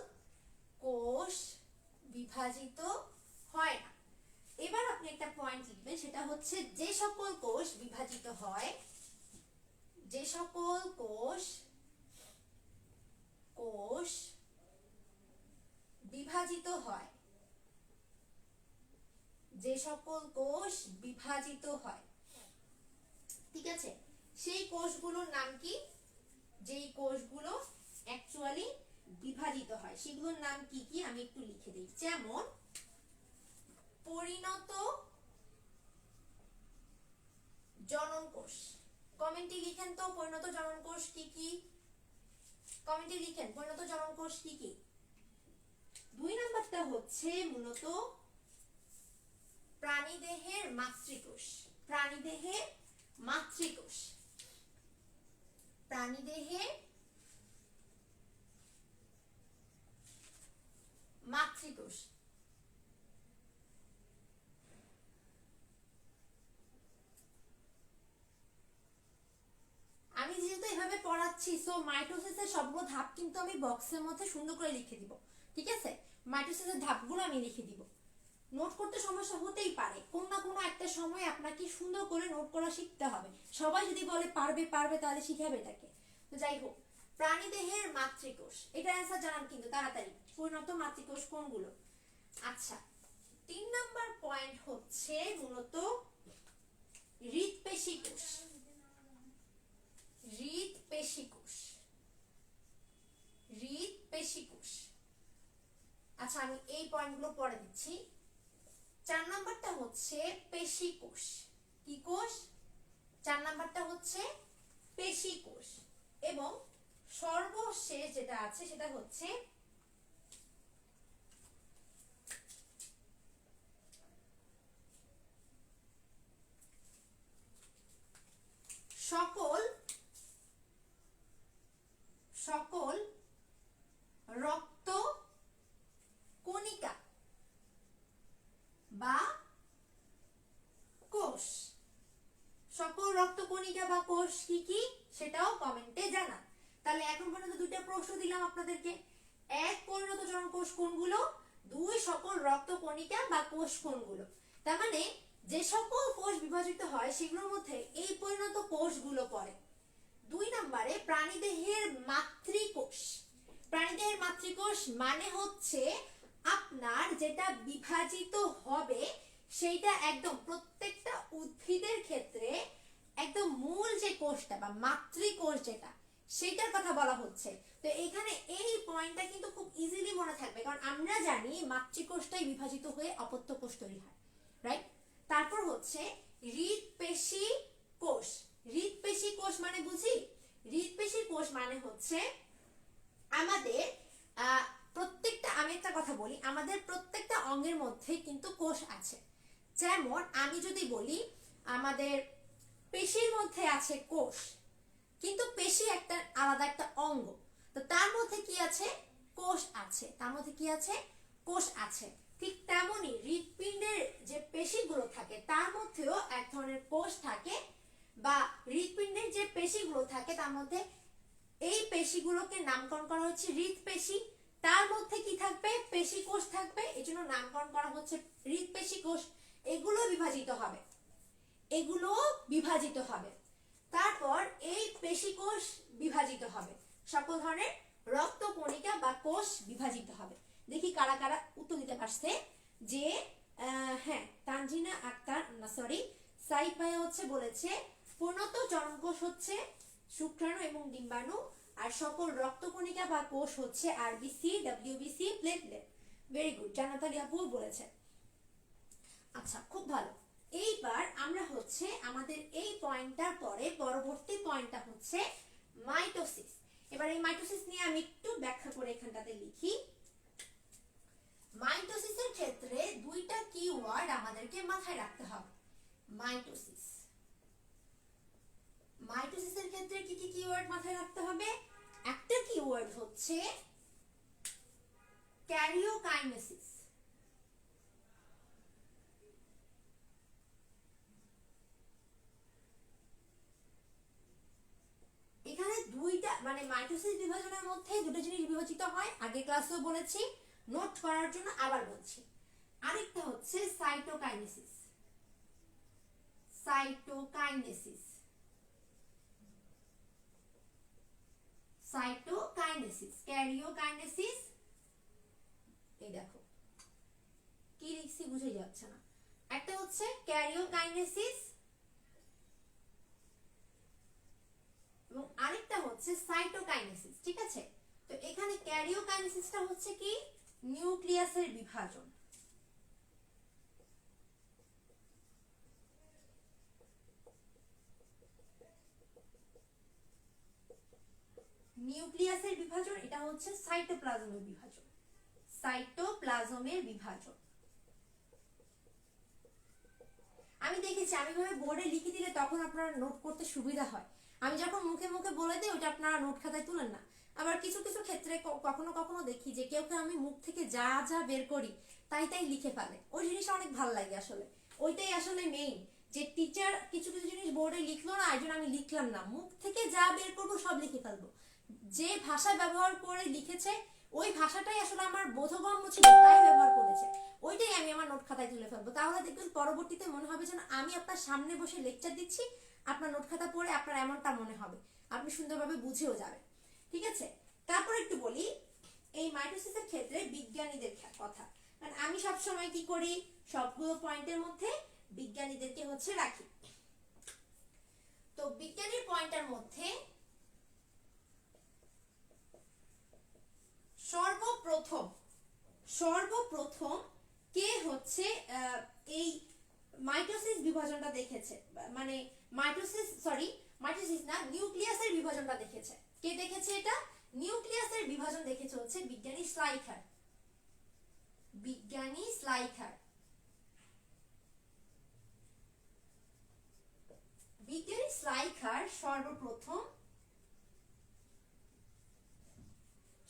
কোষ বিভাজিত হয় না। এবার আপনি একটা পয়েন্ট লিখবেন, সেটা হচ্ছে যে সকল কোষ বিভাজিত হয়, যে সকল কোষ বিভাজিত হয়, যে সকল কোষ বিভাজিত হয়, ঠিক আছে? সেই কোষগুলোর নাম কি? যেই কোষগুলো অ্যাকচুয়ালি বিভাজিত হয় সেগুলোর নাম কি কি আমি একটু লিখে দিই। যেমন পরিণত জনন কোষ। কমেন্টে লিখেন তো পরিণত জনন কোষ কি কি, কমেন্টে লিখেন পরিণত জনন কোষ কি কি। 2 নাম্বারটা হচ্ছে মূলত প্রাণীদেহের মাতৃকোষ। প্রাণীদেহে মাতৃকোষ, প্রাণীদেহে মাতৃকোষ। আমি যেহেতু এভাবে পড়াচ্ছি, সো মাইটোসিসের সবগুলো ধাপ কিন্তু আমি বক্সের মধ্যে সুন্দর করে লিখে দিব, ঠিক আছে? মাইটোসিসের ধাপগুলো আমি লিখে দিব। নোট করতে সমস্যা হতেই পারে, কোনো না কোনো একটা সময় আপনাকে সুন্দর করে নোট করা শিখতে হবে। সবাই যদি বলে পারবে পারবে তাহলে শিখাবে এটাকে। তো যাই হোক, প্রাণীদেহের মাতৃকোষ, এটা অ্যান্সার জানান কিন্তু তাড়াতাড়ি। পরিণত মাতৃকোষ কোনগুলো? আচ্ছা, 3 নাম্বার পয়েন্ট হচ্ছে মূলত হৃৎপেশী কোষ, হৃৎপেশী কোষ, হৃৎপেশী কোষ। আচ্ছা, আমি এই পয়েন্টগুলো পড়ে দিচ্ছি। 4 নাম্বারটা হচ্ছে পেশী কোষ। কি কোষ? 4 নাম্বারটা হচ্ছে পেশী কোষ। এবং সর্বশেষ যেটা আছে সেটা হচ্ছে সকল সকল রক্ত কণিকা বা কোষ। সকল রক্ত কণিকা বা কোষ কি কি সেটাও কমেন্টে জানান। তাহলে এখন পর্যন্ত দুটো প্রশ্ন দিলাম আপনাদেরকে। 1, পরিণত জনন কোষ কোনগুলো? 2, সকল রক্ত কণিকা বা কোষ কোনগুলো। তার মানে যে সকল কোষ বিভাজিত হয় সেগুলোর মধ্যে এই পরিণত কোষগুলো পড়ে। 2 নম্বরে প্রাণীদেহের মাতৃকোষ। প্রাণীদেহের মাতৃকোষ মানে হচ্ছে আপনার যেটা বিভাজিত হবে সেইটা একদম প্রত্যেকটা উদ্ভিদের ক্ষেত্রে একদম মূল যে কোষটা বা মাতৃকোষ যেটা, সেটার কথা বলা হচ্ছে। তো এখানে এই পয়েন্টটা কিন্তু খুব ইজিলি মনে থাকবে, কারণ আমরা জানি মাতৃকোষটাই বিভাজিত হয়ে অপত্য কোষ তৈরি হয়, রাইট? তারপর হচ্ছে হৃৎপেশী কোষ। হৃৎপেশী কোষ মানে বুঝি, হৃৎপেশী কোষ মানে হচ্ছে আমাদের প্রত্যেকটা, আমি একটা কথা বলি, আমাদের প্রত্যেকটা অঙ্গের মধ্যে কিন্তু কোষ আছে। যেমন আমি যদি বলি আমাদের পেশির মধ্যে আছে কোষ, কিন্তু পেশি একটা আলাদা একটা অঙ্গ, তো তার মধ্যে কি আছে? কোষ আছে। তার মধ্যে কি আছে? কোষ আছে। ঠিক তেমনি হৃৎপিণ্ডের যে পেশিগুলো থাকে তার মধ্যেও এক ধরনের কোষ থাকে, বা হৃৎপিণ্ডের যে পেশিগুলো থাকে তার মধ্যে এই পেশিগুলোকে নামকরণ করা হচ্ছে হৃৎপেশি। তার মধ্যে কি থাকবে? পেশি কোষ থাকবে, এজন্য নামকরণ করা হচ্ছে হৃৎপেশি কোষ। এগুলো বিভাজিত হবে, এগুলো বিভাজিত হবে। তারপর এই পেশি কোষ বিভাজিত হবে, সকল ধরনের রক্ত কণিকা বা কোষ বিভাজিত হবে। দেখি কারা কারা উত্তর দিতে পারছে। যে হ্যাঁ, তানজিনা আক্তার, না সরি, সাইফ ভাইয়া হচ্ছে বলেছে পরিণত জনন কোষ হচ্ছে শুক্রাণু এবং ডিম্বাণু, আর সকল রক্ত কণিকা বা কোষ হচ্ছে RBC, WBC, platelet. Very good, জান্নাত আলী আপু বলেছে। আচ্ছা, খুব ভালো। এইবার আমরা হচ্ছে আমাদের এই পয়েন্টটার পরে পরবর্তী পয়েন্টটা হচ্ছে মাইটোসিস। এবার এই মাইটোসিস নিয়ে আমি একটু ব্যাখ্যা করে এখানটাতে লিখি। মাইটোসিসের ক্ষেত্রে দুইটা কিওয়ার্ড আমাদেরকে মাথায় রাখতে হবে। মাইটোসিস, মাইটোসিসের ক্ষেত্রে কি কি কিওয়ার্ড মাথায় রাখতে হবে? একটা কিওয়ার্ড হচ্ছে ক্যারিওকাইনেসিস। এখানে দুইটা মানে মাইটোসিস বিভাজনের মধ্যে দুটো জিনিস বিভাজিত হয়, আগে ক্লাসেও বলেছি, নোট করার জন্য আবার বলছি। আরেকটা হচ্ছে সাইটোকাইনেসিস। Cytokinesis, cytokinesis, karyokinesis. এই দেখো কি লিখছি বুঝে যাচ্ছে না। একটা হচ্ছে ক্যারিওকাইনেসিস এবং আরেকটা হচ্ছে সাইটোকাইনেসিস, ঠিক আছে? তো এখানে ক্যারিওকাইনেসিসটা হচ্ছে কি? নিউক্লিয়াসের বিভাজন। নিউক্লিয়াসের বিভাজন, এটা হচ্ছে সাইটোপ্লাজমের বিভাজন। সাইটোপ্লাজমের বিভাজন। আমি দেখেছি আমি ভাবে বোর্ডে লিখে দিলে তখন আপনারা নোট করতে সুবিধা হয়। আমি যখন মুখে মুখে বলে দিই ওটা আপনারা নোট খাতায় তুলেন না। আবার কিছু কিছু ক্ষেত্রে কখনো কখনো দেখি যে কেউ কেউ আমি মুখ থেকে যা যা বের করি তাই তাই লিখে ফেলে, ওই জিনিসটা অনেক ভালো লাগে আসলে। ওইটাই আসলে মেইন, যে টিচার কিছু কিছু জিনিস বোর্ডে লিখলো না, এই জন্য আমি লিখলাম না, মুখ থেকে যা বের করবো সব লিখে ফেলবো। যে ভাষা ব্যবহার করে লিখেছে ওই ভাষাটাই আসলে আমার বোধগম্য ছিল তাই ব্যবহার করেছে, ওইটাই আমি আমার নোট খাতায় তুলে ফেলবো। তাহলে দেখবেন পরবর্তীতে মনে হবে যেন আমি আপনার সামনে বসে লেকচার দিচ্ছি, আপনার নোট খাতা পড়ে আপনার এমনটা মনে হবে, আপনি সুন্দরভাবে বুঝেও যাবেন। ঠিক আছে, তারপর একটু বলি এই মাইটোসিসের ক্ষেত্রে বিজ্ঞানীদের কথা। কারণ আমি সবসময় কি করি, সবগুলো পয়েন্টের মধ্যে বিজ্ঞানীদেরকে হচ্ছে রাখি। তো বিজ্ঞানীর পয়েন্টের মধ্যে সর্বপ্রথম কে হচ্ছে এই মাইটোসিস বিভাজনটা দেখেছে, মানে মাইটোসিস না, নিউক্লিয়াসের বিভাজনটা দেখেছে। কে দেখেছে এটা? নিউক্লিয়াসের বিভাজন দেখেছে হচ্ছে বিজ্ঞানী স্লাইখার। বিজ্ঞানী স্লাইখার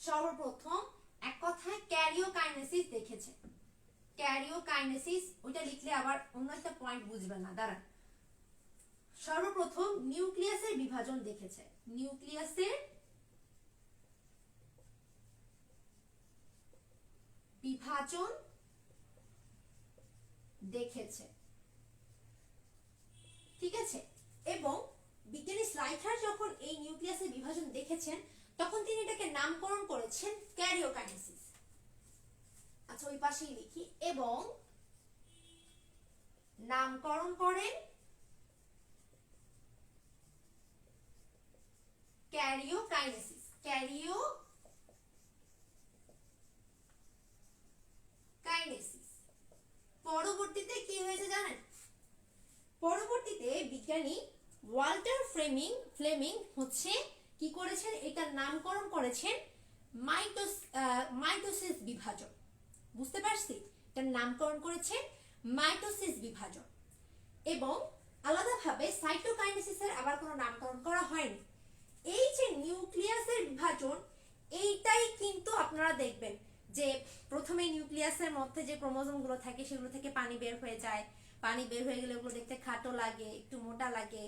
সর্বপ্রথম এক কথায় ক্যারিওকাইনেসিস দেখেছে। ক্যারিওকাইনেসিস, ওইটা লিখলে আবার অন্য একটা পয়েন্ট বুঝবেন না, দাঁড়ান। সর্বপ্রথম নিউক্লিয়াসের বিভাজন দেখেছে। নিউক্লিয়াসের বিভাজন দেখেছে, ঠিক আছে। এবং বিজ্ঞানী স্লাইখার যখন এই নিউক্লিয়াসের বিভাজন দেখেছেন তখন তিনি এটাকে নামকরণ করেছেন ক্যারিওকাইনেসিস। আচ্ছা ওই পাশেই লিখি, এবং নামকরণ করেন ক্যারিওকাইনেসিস। পরবর্তীতে কি হয়েছে জানেন? পরবর্তীতে বিজ্ঞানী ওয়াল্টার ফ্লেমিং হচ্ছে কি করেছেন, এটার নামকরণ করেছেন মাইটোসিস বিভাজন। বুঝতে পারছি? এটার নামকরণ করেছেন মাইটোসিস বিভাজন। এবং আলাদাভাবে সাইটোকাইনেসিসের আবার কোনো নামকরণ করা হয়নি। এই যে নিউক্লিয়াসের বিভাজন, এইটাই কিন্তু আপনারা দেখবেন যে প্রথমে নিউক্লিয়াসের মধ্যে যে ক্রোমোজোম গুলো থাকে সেগুলো থেকে পানি বের হয়ে যায়, পানি বের হয়ে গেলে ওগুলো দেখতে খাটো লাগে, একটু মোটা লাগে।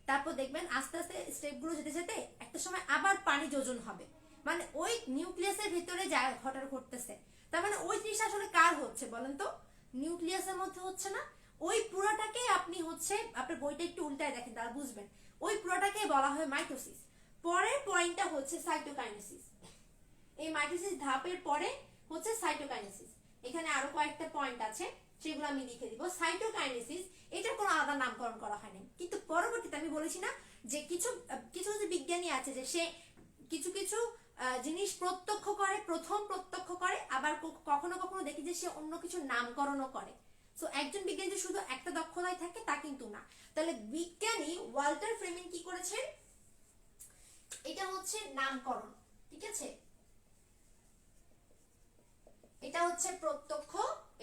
তারপর দেখবেন আস্তে আস্তে স্টেপগুলো যেতে যেতে একটা সময় আবার পানি যোজন হবে, মানে ওই নিউক্লিয়াসের ভিতরে যা ঘটতেছে। তার মানে ওই জিনিসটা আসলে কার হচ্ছে বলেন তো? নিউক্লিয়াসের মধ্যে হচ্ছে না? ওই পুরোটাকে আপনি হচ্ছে আপনার বইটা একটু উল্টায় দেখেন তাহলে বুঝবেন, ওই পুরোটাকে বলা হয় মাইটোসিস। পরের পয়েন্টটা হচ্ছে সাইটোকাইনেসিস। এই মাইটোসিস ধাপের পরে হচ্ছে সাইটোকাইনেসিস। এখানে আরো কয়েকটা পয়েন্ট আছে সেগুলো আমি লিখে দিব। সাইটোকাইনেসিস এটার কোনো আলাদা নামকরণ করা হয়নি, কিন্তু পরবর্তীতে আমি বলেছি না যে কিছু কিছু যে বিজ্ঞানী আছে যে সে কিছু কিছু জিনিস প্রথম প্রত্যক্ষ করে, আবার কখনো কখনো দেখি যে সে অন্য কিছু নামকরণও করে। সো একজন বিজ্ঞানী যে শুধু একটা দক্ষতায় থাকে তা কিন্তু না। তাহলে বিজ্ঞানী ওয়াল্টার ফ্লেমিং কি করেছেন, এটা হচ্ছে নামকরণ, ঠিক আছে। এটা হচ্ছে প্রত্যক্ষ,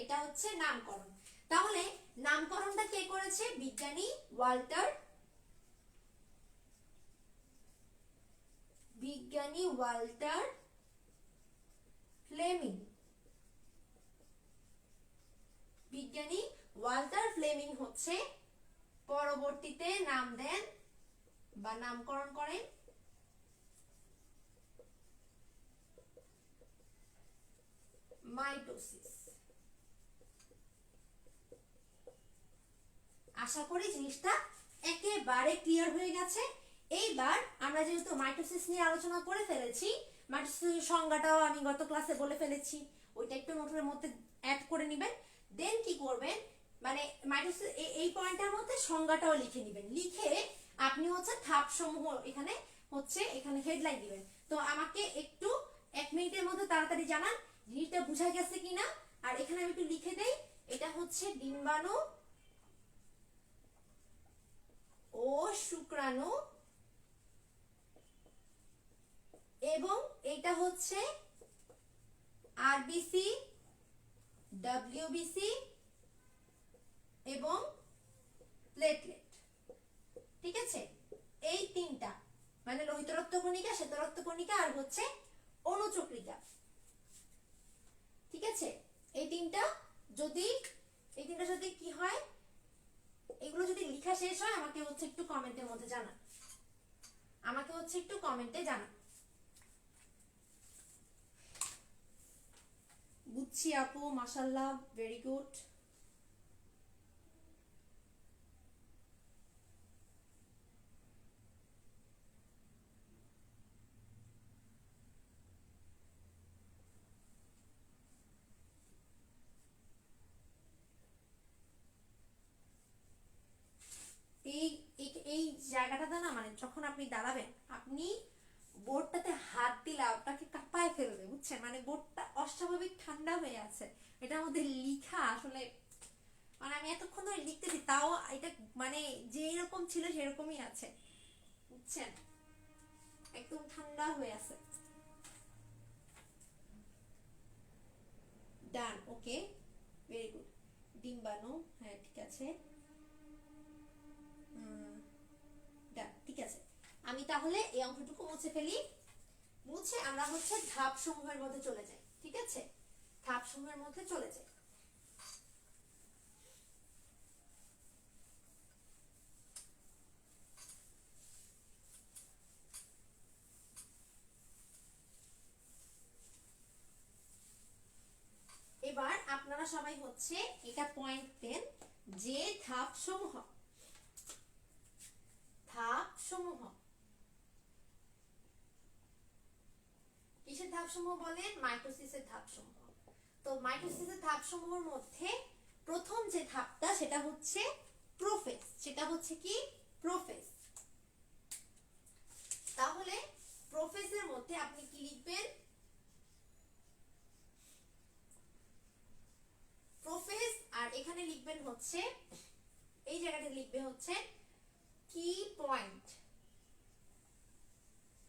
এটা হচ্ছে নামকরণ। তাহলে নামকরণটা কে করেছে? বিজ্ঞানী ওয়াল্টার ফ্লেমিং। বিজ্ঞানী ওয়াল্টার ফ্লেমিং হচ্ছে পরবর্তীতে নাম দেন বা নামকরণ করেন মাইটোসিস। আশা করি জিনিসটা একেবারে ক্লিয়ার হয়ে গেছে। এইবার আমরা যেহেতু মাইটোসিস নিয়ে আলোচনা করে ফেলেছি, মাইটোসিসের সংজ্ঞাটাও আমি গত ক্লাসে বলে ফেলেছি, ওইটা একটু নোটের মধ্যে অ্যাড করে নেবেন। দেন কি করবেন, মানে মাইটোসিস এই পয়েন্টের মধ্যে সংজ্ঞাটাও লিখে নেবেন। লিখে আপনি হচ্ছে ধাপসমূহ এখানে হেডলাইন দিবেন। তো আমাকে একটু 1 মিনিটের মধ্যে তাড়াতাড়ি জানান জিনিসটা বুঝা গেছে কিনা। আর এখানে আমি একটু লিখে দেই, এটা হচ্ছে ডিম্বাণু ও শুক্রাণু, এবং এটা হচ্ছে আরবিসি, ডব্লিউবিসি এবং প্লেটলেট। ঠিক আছে, এই তিনটা মানে লোহিত রক্তকণিকা, শ্বেত রক্তকণিকা আর হচ্ছে অনুচক্রিকা। ঠিক আছে, এই তিনটা যদি কি হয়, এগুলো যদি লেখা শেষ হয় আমাকে হচ্ছে একটু কমেন্টের মধ্যে জানান, আমাকে হচ্ছে একটু কমেন্টে জানান। বুঝছি আপু, মাশাআল্লাহ, ভেরি গুড। এই এই জায়গাটাতে না, মানে যখন আপনি দাঁড়াবেন, আপনি বোর্ডটাতে হাত দিলে আপনাকে কাঁপায় ফেলবে, বুঝছেন? মানে বোর্ডটা অস্বাভাবিক ঠান্ডা হয়ে আছে, এটার মধ্যে লিখা আসলে মানে আমি এতক্ষণ ধরে লিখতেছি, তাও এটা মানে যেই রকম ছিল সেরকমই আছে, বুঝছেন? একদম ঠান্ডা হয়ে আছে। ডান, ওকে, ভেরি গুড। ডিম্বাণু, হ্যাঁ ঠিক আছে, ডান, ঠিক আছে। আমি তাহলে এই অঙ্কটুকু মুছে ফেলি, মুছে আমরা হচ্ছে ধাপ সমূহের মধ্যে চলে যাই। ঠিক আছে, ধাপ সমূহের মধ্যে চলে যাই। এবার আপনারা সবাই হচ্ছে এটা পয়েন্ট দেন যে ধাপ সমূহ কিসের ধাপ সমূহ বলেন? মাইটোসিসের ধাপ সমূহ। তো মাইটোসিসের ধাপ সমূহের মধ্যে প্রথম যে ধাপটা সেটা হচ্ছে প্রোফেজ। সেটা হচ্ছে কি? প্রোফেজ। তাহলে প্রোফেজের মধ্যে আপনি কি লিখবেন? প্রোফেজ, আর এখানে লিখবেন হচ্ছে, এই জায়গাটা লিখবে হচ্ছে কি পয়েন্ট,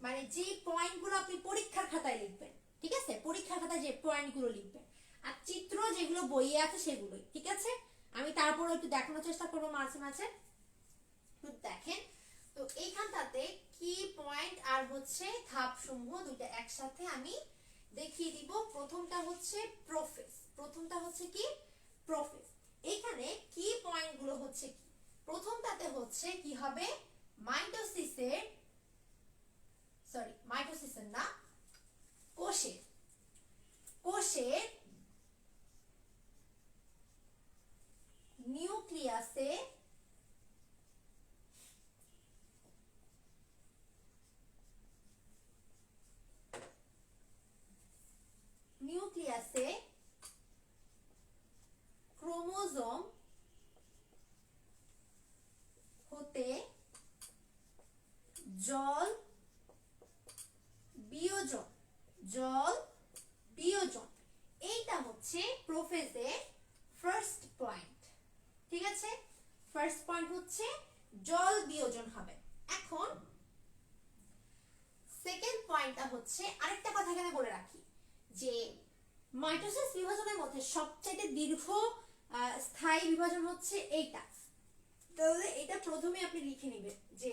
মানে যে পয়েন্টগুলো আপনি পরীক্ষার খাতায় লিখবেন। ঠিক আছে, পরীক্ষার খাতায় যে পয়েন্টগুলো লিখবেন, আর চিত্র যেগুলো বইয়ে আছে সেগুলোই। ঠিক আছে, আমি তারপরে একটু দেখানোর চেষ্টা করবো মাঝে মাঝে, একটু দেখেন। তো এইখানটাতে কি পয়েন্ট আর হচ্ছে ধাপ সমূহ দুইটা একসাথে আমি দেখিয়ে দিব। প্রথমটা হচ্ছে প্রোফেজ। প্রথমটা হচ্ছে কি? প্রোফেজ। এখানে কি পয়েন্টগুলো হচ্ছে কি? প্রথমটাতে হচ্ছে কি হবে? মাইটোসিসের না, কোষের নিউক্লিয়াসে ক্রোমোজোম হতে জল বিয়োজন, এইটা হচ্ছে প্রোফেজের ফার্স্ট পয়েন্ট। ঠিক আছে, ফার্স্ট পয়েন্ট হচ্ছে জল বিয়োজন হবে। এখন সেকেন্ড পয়েন্টটা হচ্ছে, আরেকটা কথা এখানে বলে রাখি যে মাইটোসিস বিভাজনের মধ্যে সবচেয়ে দীর্ঘ স্থায়ী বিভাজন হচ্ছে এইটা। তাহলে এটা প্রথমে আপনি লিখে নেবেন যে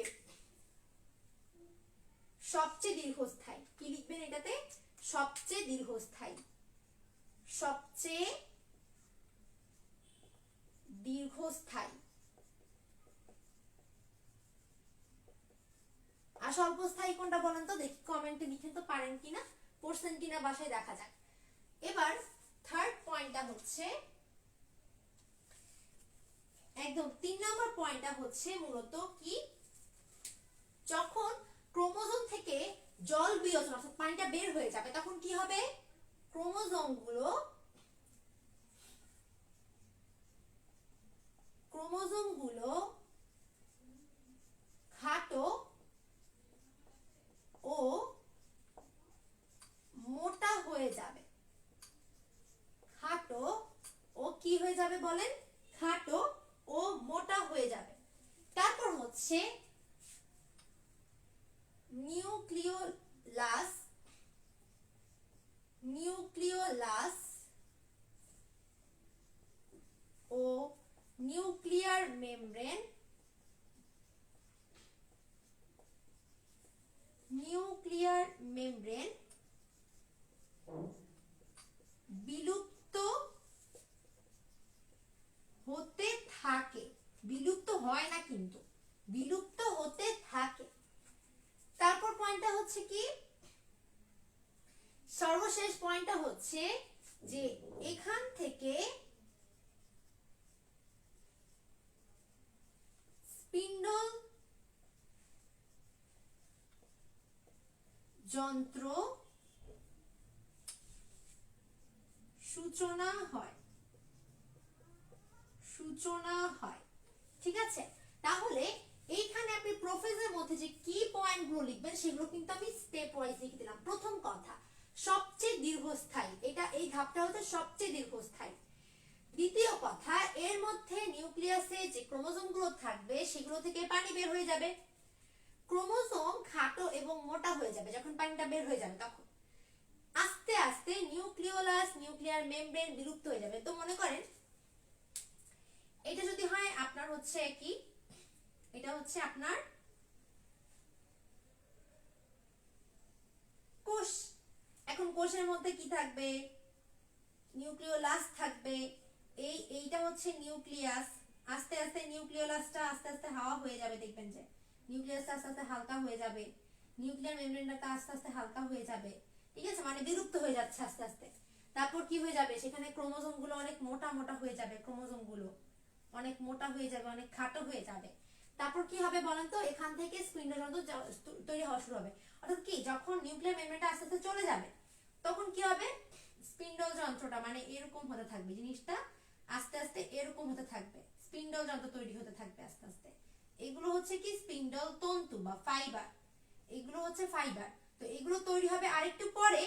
সবচেয়ে দীর্ঘস্থায়ী। কি লিখবেন এটাতে? সবচেয়ে দীর্ঘস্থায়ী। আর স্বল্পস্থায়ী কোনটা বলেন তো দেখি, কমেন্টে লিখে তো পারেন কিনা, পড়ছেন কিনা বাসায় দেখা যাক। এবার থার্ড পয়েন্টটা হচ্ছে, একদম 3 নম্বর পয়েন্টটা হচ্ছে মূলত কি, যখন ক্রোমোজোম থেকে জল বিয়োজন অর্থাৎ পানিটা বের হয়ে যাবে তখন কি হবে? ক্রোমোজোমগুলো খাটো ও মোটা হয়ে যাবে। খাটো ও কি হয়ে যাবে বলেন? খাটো ও মোটা হয়ে যাবে। তারপর হচ্ছে নিউক্লিওলাস ও নিউক্লিয়ার মেমব্রেন কিন্তু বিলুপ্ত হতে থাকে। তারপর পয়েন্টটা হচ্ছে কি, সর্বশেষ পয়েন্টটা হচ্ছে যে এখান থেকে স্পিন্ডল যন্ত্র সূচনা হয়, ঠিক আছে। তাহলে এইখানে আপনি প্রোফেজের মধ্যে যে কি পয়েন্টগুলো লিখবেন সেগুলো কিন্তু আমি স্টেপ ওয়াইজ লিখে দিলাম। প্রথম কথা, সবচেয়ে দীর্ঘস্থায়ী, এটা এই ধাপটা হচ্ছে সবচেয়ে দীর্ঘস্থায়ী। দ্বিতীয় কথা, এর মধ্যে নিউক্লিয়াসে যে ক্রোমোজোমগুলো থাকবে সেগুলো থেকে পানি বের হয়ে যাবে। ক্রোমোজোম খাটো এবং মোটা হয়ে যাবে, যখন পানিটা বের হয়ে যাবে তখন আস্তে আস্তে নিউক্লিওলাস, নিউক্লিয়ার মেমব্রেন বিলুপ্ত হয়ে যাবে। তো মনে করেন এটা যদি হয় আপনার হচ্ছে কি, এটা হচ্ছে আপনার কোষ। এখন কোষের মধ্যে কি থাকবে, নিউক্লিওলাস থাকবে, এইটা হচ্ছে নিউক্লিয়াস। আস্তে আস্তে নিউক্লিওলাসটা আস্তে আস্তে হাওয়া হয়ে যাবে, দেখবেন যে নিউক্লিয়াসটা আস্তে আস্তে হালকা হয়ে যাবে, নিউক্লিয়ার মেমব্রেনটা আস্তে আস্তে হালকা হয়ে যাবে, ঠিক আছে, মানে বিলুপ্ত হয়ে যাচ্ছে আস্তে আস্তে। তারপর কি হয়ে যাবে, সেখানে ক্রোমোজোম গুলো অনেক মোটা মোটা হয়ে যাবে, ক্রোমোজোম গুলো অনেক মোটা হয়ে যাবে, অনেক খাটো হয়ে যাবে। তারপর কি হবে বলেন তো, এখান থেকে স্পিন্ডল যন্ত্র তৈরি হওয়া শুরু হবে। অর্থাৎ কি, যখন নিউক্লিয়ার মেমব্রেনটা আস্তে আস্তে চলে যাবে তখন কি হবে, স্পিন্ডল যন্ত্রটা মানে এরকম হতে থাকবে, জিনিসটা আস্তে আস্তে এরকম হতে থাকবে, স্পিন্ডল যন্ত্র তৈরি হতে থাকবে আস্তে আস্তে। এগুলো হচ্ছে কি স্পিন্ডল তন্তু বা ফাইবার, এগুলো হচ্ছে ফাইবার। তো এগুলো তৈরি হবে আরেকটু পরে,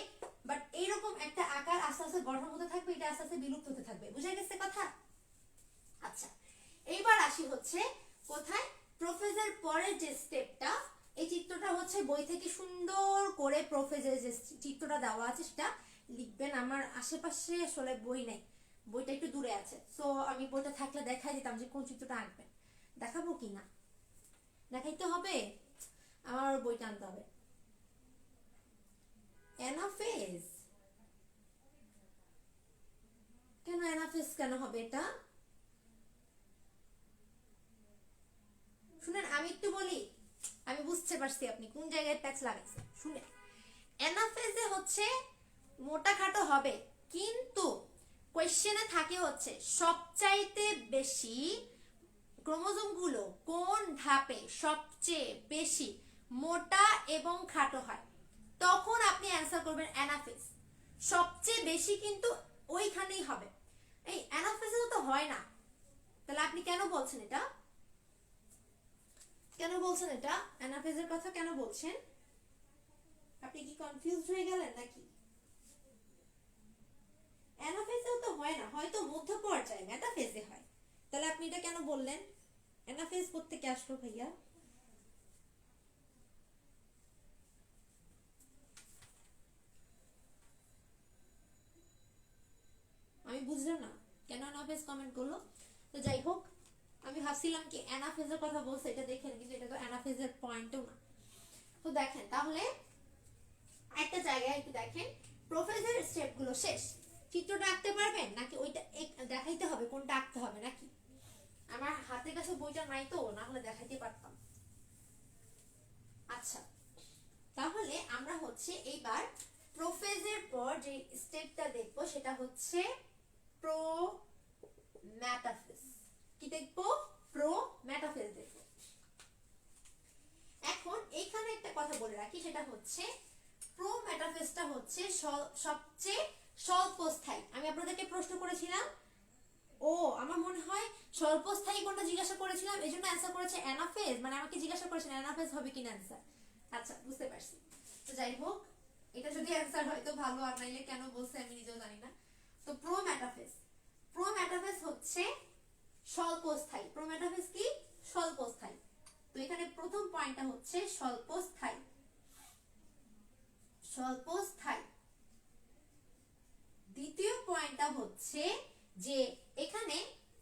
বাট এইরকম একটা আকার আস্তে আস্তে গঠন হতে থাকবে, এটা আস্তে আস্তে বিলুপ্ত হতে থাকবে। বুঝা গেছে কথা? আচ্ছা, এইবার আসি হচ্ছে কোথায়, প্রোফেজের পরের যে স্টেপটা, এই চিত্রটা হচ্ছে বই থেকে সুন্দর করে প্রোফেজের যে চিত্রটা দেওয়া আছে সেটা লিখবেন। আমার আশেপাশে আসলে বই নেই, বইটা একটু দূরে আছে, সো আমি বইটা থাকলে দেখাই দিতাম যে কোন চিত্রটা আঁকবেন। দেখাবো কি না, দেখাইতে হবে, আমার বইটা আনতে হবে। অ্যানাফেজ, কেন অ্যানাফেজ কেন হবে এটা? শুনেন আমি একটু বলি, আমি বুঝতে পারছি আপনি কোন জায়গায় প্যাচ লাগাইছেন। শুনে, অ্যানাফেজে হচ্ছে মোটা খাটো হবে, কিন্তু কোয়েশ্চেনে থাকে হচ্ছে সবচাইতে বেশি ক্রোমোজোম গুলো কোন ধাপে সবচেয়ে বেশি মোটা এবং খাটো হয়, তখন আপনি অ্যান্সার করবেন অ্যানাফেজ। সবচেয়ে বেশি কিন্তু ওইখানেই হবে, এই অ্যানাফেজেও তো হয় না, তাহলে আপনি কেন বলছেন এটা, কেন বলছেন এটা, অ্যানাফেজের কথা কেন বলছেন? আপনি কি কনফিউজড হয়ে গেলেন নাকি? অ্যানাফেজেও তো হয় না, হয়তো মধ্য পর্যায়ে মেটাফেজে হয়, তাহলে আপনি এটা কেন বললেন? অ্যানাফেজ কোত্থেকে আসলো ভাইয়া? আমি বুঝলাম না কেন অ্যানাফেজ কমেন্ট করলো। তো যাই হোক, আমি ভাবছিলাম কি অ্যানাফেজের কথা বলছে এটা দেখেন, কিন্তু এটা তো অ্যানাফেজের পয়েন্টও না। তো দেখেন তাহলে একটা জায়গায় একটু দেখেন, প্রোফেজের স্টেপগুলো শেষ। চিত্রটা আঁকতে পারবেন নাকি ওইটা দেখাইতে হবে কোনটা আঁকতে হবে নাকি? আমার হাতের কাছে বইটা নাই তো, না হলে দেখাইতে পারতাম। আচ্ছা, তাহলে আমরা হচ্ছে এইবার প্রোফেজের পর যে স্টেপটা দেখবো সেটা হচ্ছে প্রোম্যাটাফেজ। কি দেখবো? প্রোম্যাটাফেজ দেখবো। এখন এইখানে একটা কথা বলে রাখি, সেটা হচ্ছে প্রোম্যাটাফেজটা হচ্ছে সবচেয়ে স্বল্পস্থায়ী। আমি আপনাদেরকে প্রশ্ন করেছিলাম, ও আমার মনে হয় স্বল্পস্থায়ী কোনটা জিজ্ঞাসা করেছিলাম, এই জন্য অ্যান্সার করেছে অ্যানাফেজ, মানে আমাকে জিজ্ঞাসা করেছেন অ্যানাফেজ হবে কিনা অ্যান্সার। আচ্ছা, বুঝতে পারছি। তো যাই হোক, এটা যদি অ্যান্সার হয় তো ভালো, আর নাইলে কেন বলছে আমি নিজেও জানি না। তো প্রোম্যাটাফেজ, প্রোম্যাটাফেজ হচ্ছে স্বল্পস্থায়ী। প্রোম্যাটাফেজ কি? স্বল্পস্থায়ী। তো এখানে প্রথম পয়েন্টটা হচ্ছে স্বল্পস্থায়ী, স্বল্পস্থায়ী। দ্বিতীয় পয়েন্টটা হচ্ছে যে এখানে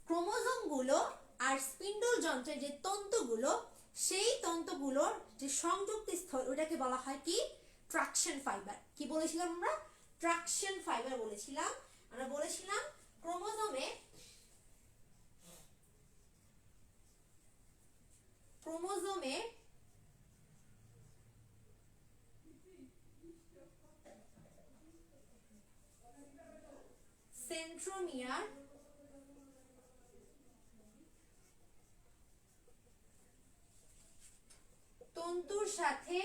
ক্রোমোজোম গুলো আর স্পিন্ডল যন্ত্রের যে তন্তুগুলো, সেই তন্তুগুলোর যে সংযুক্ত স্থল ওটাকে বলা হয় কি? Traction fibre. কি বলেছিলাম আমরা? ট্রাকশন ফাইবার বলেছিলাম। আমরা বলেছিলাম ক্রোমোজোমে ক্রোমোজোমের সেন্ট্রোমিয়ার তন্তুর সাথে,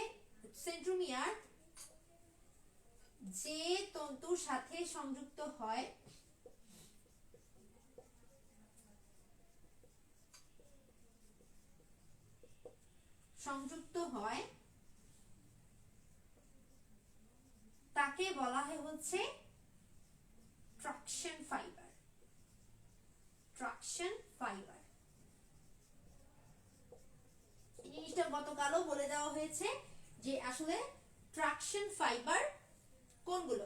সেন্ট্রোমিয়ার যে তন্তুর সাথে সংযুক্ত হয় তাকে বলা হয় হচ্ছে ট্রাকশন ফাইবার। ট্রাকশন ফাইবার জিনিসটা গতকালও বলে দেওয়া হয়েছে যে আসলে ট্রাকশন ফাইবার কোনগুলো,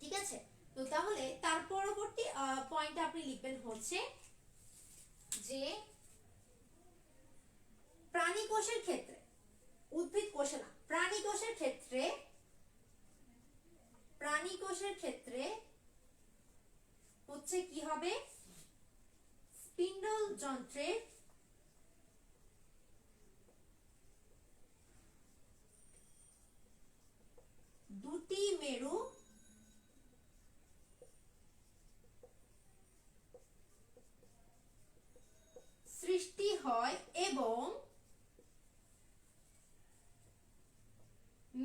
ঠিক আছে। তো তাহলে তার পরবর্তী পয়েন্ট আপনি লিখবেন হচ্ছে যে প্রাণী কোষের ক্ষেত্রে, উদ্ভিদ কোষে না, প্রাণী কোষের ক্ষেত্রে, প্রাণী কোষের ক্ষেত্রে হচ্ছে কি হবে, স্পিন্ডল যন্ত্রের দুটি মেরু সৃষ্টি হয় এবং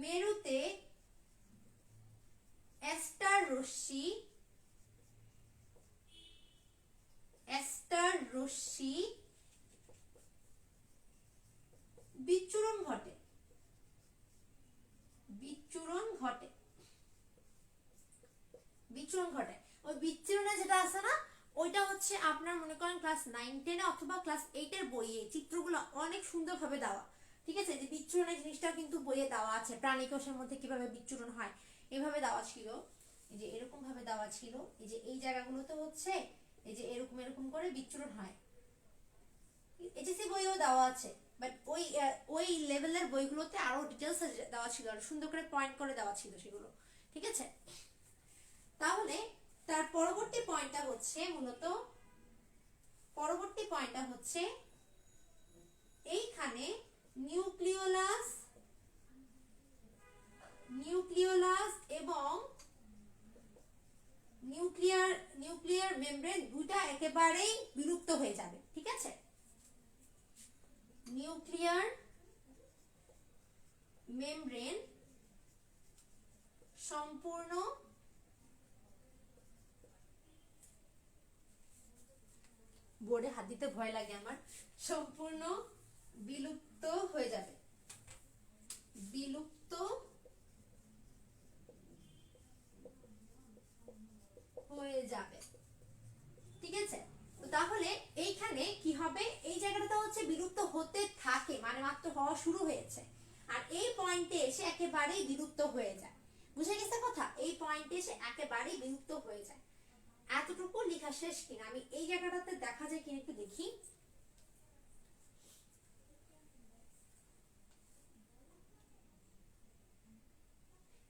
মেরুতে এস্টার রশ্মি বিচ্ছুরণ ঘটে। ওই বিচ্ছুরণে যেটা আছে না, ওইটা হচ্ছে আপনার মনে করেন ক্লাস 9-10 অথবা ক্লাস 8 এর বইয়ে চিত্রগুলো অনেক সুন্দরভাবে দেওয়া, ঠিক আছে। যে বিচ্ছুরণের জিনিসটা কিন্তু বইয়ে দেওয়া আছে, প্রাণী কোষের মধ্যে কিভাবে বিচ্ছুরণ হয় এভাবে দেওয়া ছিল, এই যে এরকম ভাবে দেওয়া ছিল, এই যে এই জায়গাগুলোতে হচ্ছে এই যে এরকম এরকম করে বিচ্ছুরণ হয়, এইচএসসি বইও দেওয়া আছে। বাট ওই লেভেলের বইগুলোতে আরো ডিটেইলস দেওয়া ছিল, আর সুন্দর করে পয়েন্ট করে দেওয়া ছিল সেগুলো, ঠিক আছে। তাহলে তার পরবর্তী পয়েন্টটা হচ্ছে মূলত, পরবর্তী পয়েন্টটা হচ্ছে এইখানে নিউক্লিওলাস এবং নিউক্লিয়ার মেমব্রেন দুইটা একেবারেই বিলুপ্ত হয়ে যাবে, ঠিক আছে। নিউক্লিয়ার মেমব্রেন সম্পূর্ণ বোর্ডে হাত দিতে ভয় লাগে আমার, সম্পূর্ণ বিলুপ্ত হয়ে যাবে, বিলুপ্ত হয়ে যাবে, ঠিক আছে। তো তাহলে এইখানে কি হবে, এই জায়গাটা হচ্ছে বিলুপ্ত হতে থাকে, মানে মাত্র হওয়া শুরু হয়েছে, আর এই পয়েন্টে এসে একেবারেই বিলুপ্ত হয়ে যায়। বুঝে গেছে কথা, এই পয়েন্টে এসে একেবারেই বিলুপ্ত হয়ে যায়। এতটুকু লেখা শেষ কিনা, আমি এই জায়গাটাতে দেখা যায় কিনা একটু দেখি।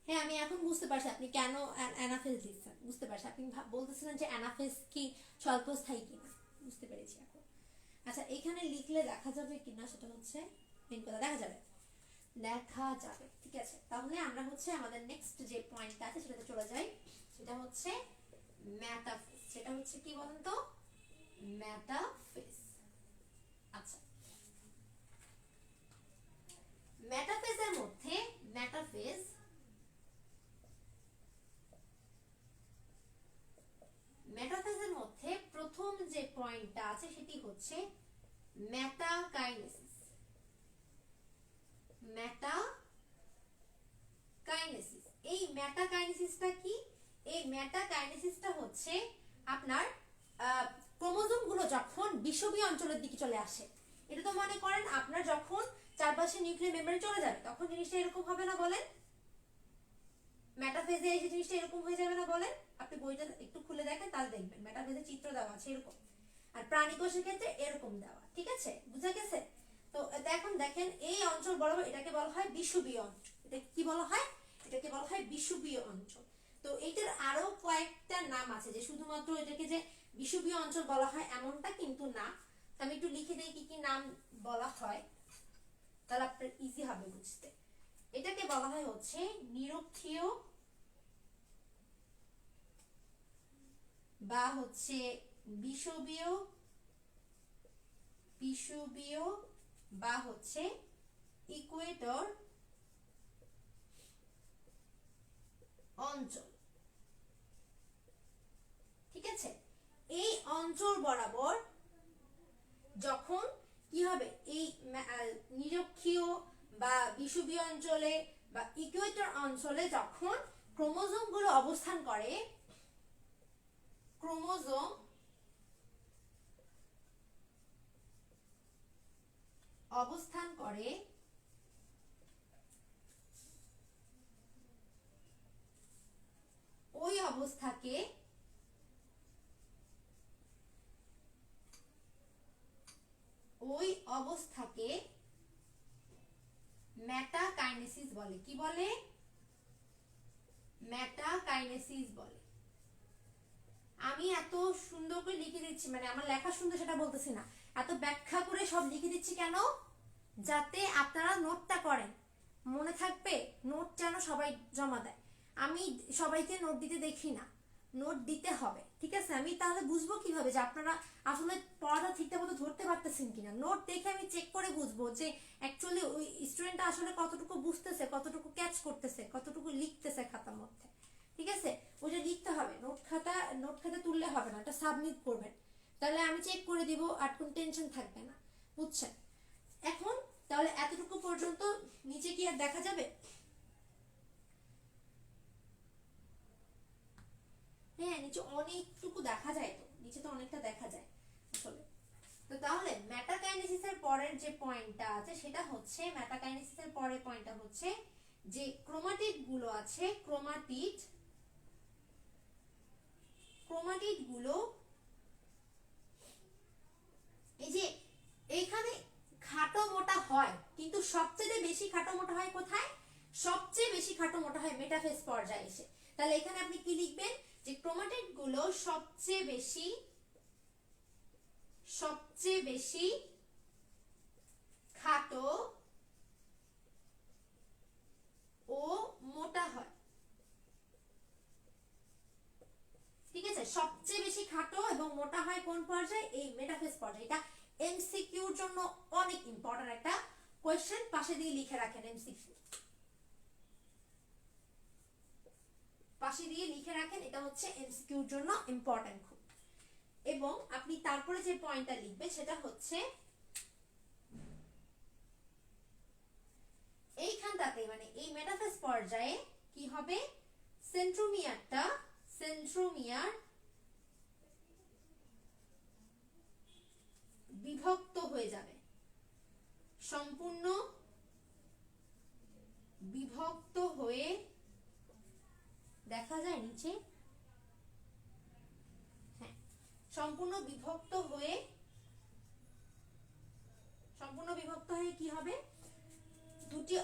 হ্যাঁ, আমি এখন বুঝতে পারছি আপনি কেন অ্যানাফেজ দিচ্ছেন, বুঝতে পারছি। আপনি বলতেছিলেন যে অ্যানাফেজ কি স্বল্পস্থায়ী কিনা, বুঝতে পেরেছি এখন। আচ্ছা, এখানে লিখলে দেখা যাবে কিনা সেটা হচ্ছে মেন কথা, দেখা যাবে, ঠিক আছে। তাহলে আমরা হচ্ছে আমাদের নেক্সট যে পয়েন্টটা আছে সেটাতে চলে যাই, সেটা হচ্ছে মেটাফেজ। সেটা হচ্ছে কি বলেন তো, মেটাফেজ। আচ্ছা, মেটাফেজের মধ্যে মেটাফেজের মধ্যে প্রথম যে পয়েন্টটা আছে সেটি হচ্ছে মেটাকাইনেসিস। এই মেটাকাইনেসিসটা কি, এই মেটাকাইনেসিসটা হচ্ছে আপনার ক্রোমোজোম গুলো যখন বিষুবীয় অঞ্চলের দিকে চলে আসে, এটা তো মনে করেন আপনার যখন চারপাশে নিউক্লিয়ার মেমব্রেন চলে যাবে তখন জিনিসটা এরকম হবে না বলেন, মেটাফেজে এসে জিনিসটা এরকম হয়ে যাবে না বলেন। আপনি বইটা একটু খুলে দেখেন তাহলে দেখবেন মেটাফেজে চিত্র দেওয়া আছে এরকম, আর প্রাণী কোষের ক্ষেত্রে এরকম দেওয়া, ঠিক আছে, বুঝা গেছে। তো এখন দেখেন এই অঞ্চল বরাবর এটাকে বলা হয় বিষুবীয় অঞ্চল। এটা কি বলা হয়, এটাকে বলা হয় বিষুবীয় অঞ্চল। তো এইটার আরো কয়েকটা নাম আছে, যে শুধুমাত্র এটাকে যে বিষুবীয় অঞ্চল বলা হয় এমনটা কিন্তু না। আমি একটু লিখে দিই কি কি নাম বলা হয়, তাহলে আপনার ইজি হবে বুঝতে। এটাকে বলা হয় হচ্ছে নিরক্ষীয় বা হচ্ছে বিষুবীয়, বিষুবীয় বা হচ্ছে ইকুয়েটর অঞ্চল। ঠিক আছে, এই অঞ্চল বরাবর যখন কি হবে, এই নিরক্ষীয় বা বিষুবীয় অঞ্চলে বা ইকুয়েটর অঞ্চলে যখন ক্রোমোজোম গুলো অবস্থান করে, ক্রোমোজোম অবস্থান করে ওই অবস্থাকে মেটাকাইনেসিস বলে। কি বলে? মেটাকাইনেসিস বলে। আমি এত সুন্দর করে লিখে দিচ্ছি, মানে আমার লেখা সুন্দর সেটা বলতেছি না, এত ব্যাখ্যা করে সব লিখে দিচ্ছি কেন, যাতে আপনারা নোটটা করেন, মনে থাকবে। নোট যেন সবাই জমা দেয়। আমি সবাইকে নোট দিতে দেখি না, নোট দিতে হবে। ঠিক আছে, আমি তাহলে বুঝবো কিভাবে যে আপনারা আসলে পড়াটা ঠিকঠাক মতো ধরতে পারতেছেন কিনা। নোট দেখে আমি চেক করে বুঝবো যে অ্যাকচুয়ালি ওই স্টুডেন্টটা আসলে কতটুকু বুঝতেছে, কতটুকু ক্যাচ করতেছে, কতটুকু লিখতেছে খাতার মধ্যে। ঠিক আছে, ওইটা লিখতে হবে। নোট খাতা তুললে হবে না, এটা সাবমিট করবেন, তাহলে আমি চেক করে দিব, আর কোনো টেনশন থাকবে না। বুঝছেন? এখন তাহলে এতটুকু পর্যন্ত, নিচে কি আর দেখা যাবে? হ্যাঁ, নিচে অনেকটুকু দেখা যায়, তো নিচে তো অনেকটা দেখা যায় আসলে। তো তাহলে মেটাকাইনেসিসের পরের যে পয়েন্টটা আছে সেটা হচ্ছে, মেটাকাইনেসিসের পরের পয়েন্টটা হচ্ছে যে ক্রোমাটিড গুলো আছে, ক্রোমাটিড গুলো এই যে এইখানে খাটো মোটা হয়, কিন্তু সবচেয়ে বেশি খাটো মোটা হয় কোথায়? সবচেয়ে বেশি খাটো মোটা হয় মেটাফেজ পর্যায়ে এসে। তাহলে এখানে আপনি কি লিখবেন, যে ক্রোমাটিড গুলো সবচেয়ে বেশি খাটো ও মোটা হয়। ঠিক আছে, সবচেয়ে বেশি খাটো এবং মোটা হয় কোন পর্যায়ে? এই মেটাফেজ পর্যায়ে। এটা এমসিকিউর জন্য অনেক ইম্পর্টেন্ট একটা কোশ্চেন, পাশে দিয়ে লিখে রাখেন। এমসিকিউ পাশে দিয়ে লিখে রাখেন, এটা হচ্ছে এমসিকিউর জন্য ইম্পর্টেন্ট খুব। এবং আপনি তারপরে যে পয়েন্টটা লিখবেন সেটা হচ্ছে এইখানটাতে, মানে এই মেটাফেজ পর্যায়ে কি হবে, সেন্ট্রোমিয়ার বিভক্ত হয়ে যাবে, সম্পূর্ণ বিভক্ত হয়ে, দেখা যায় নিচে, হ্যাঁ, সম্পূর্ণ বিভক্ত হয়ে কি হবে, দুটি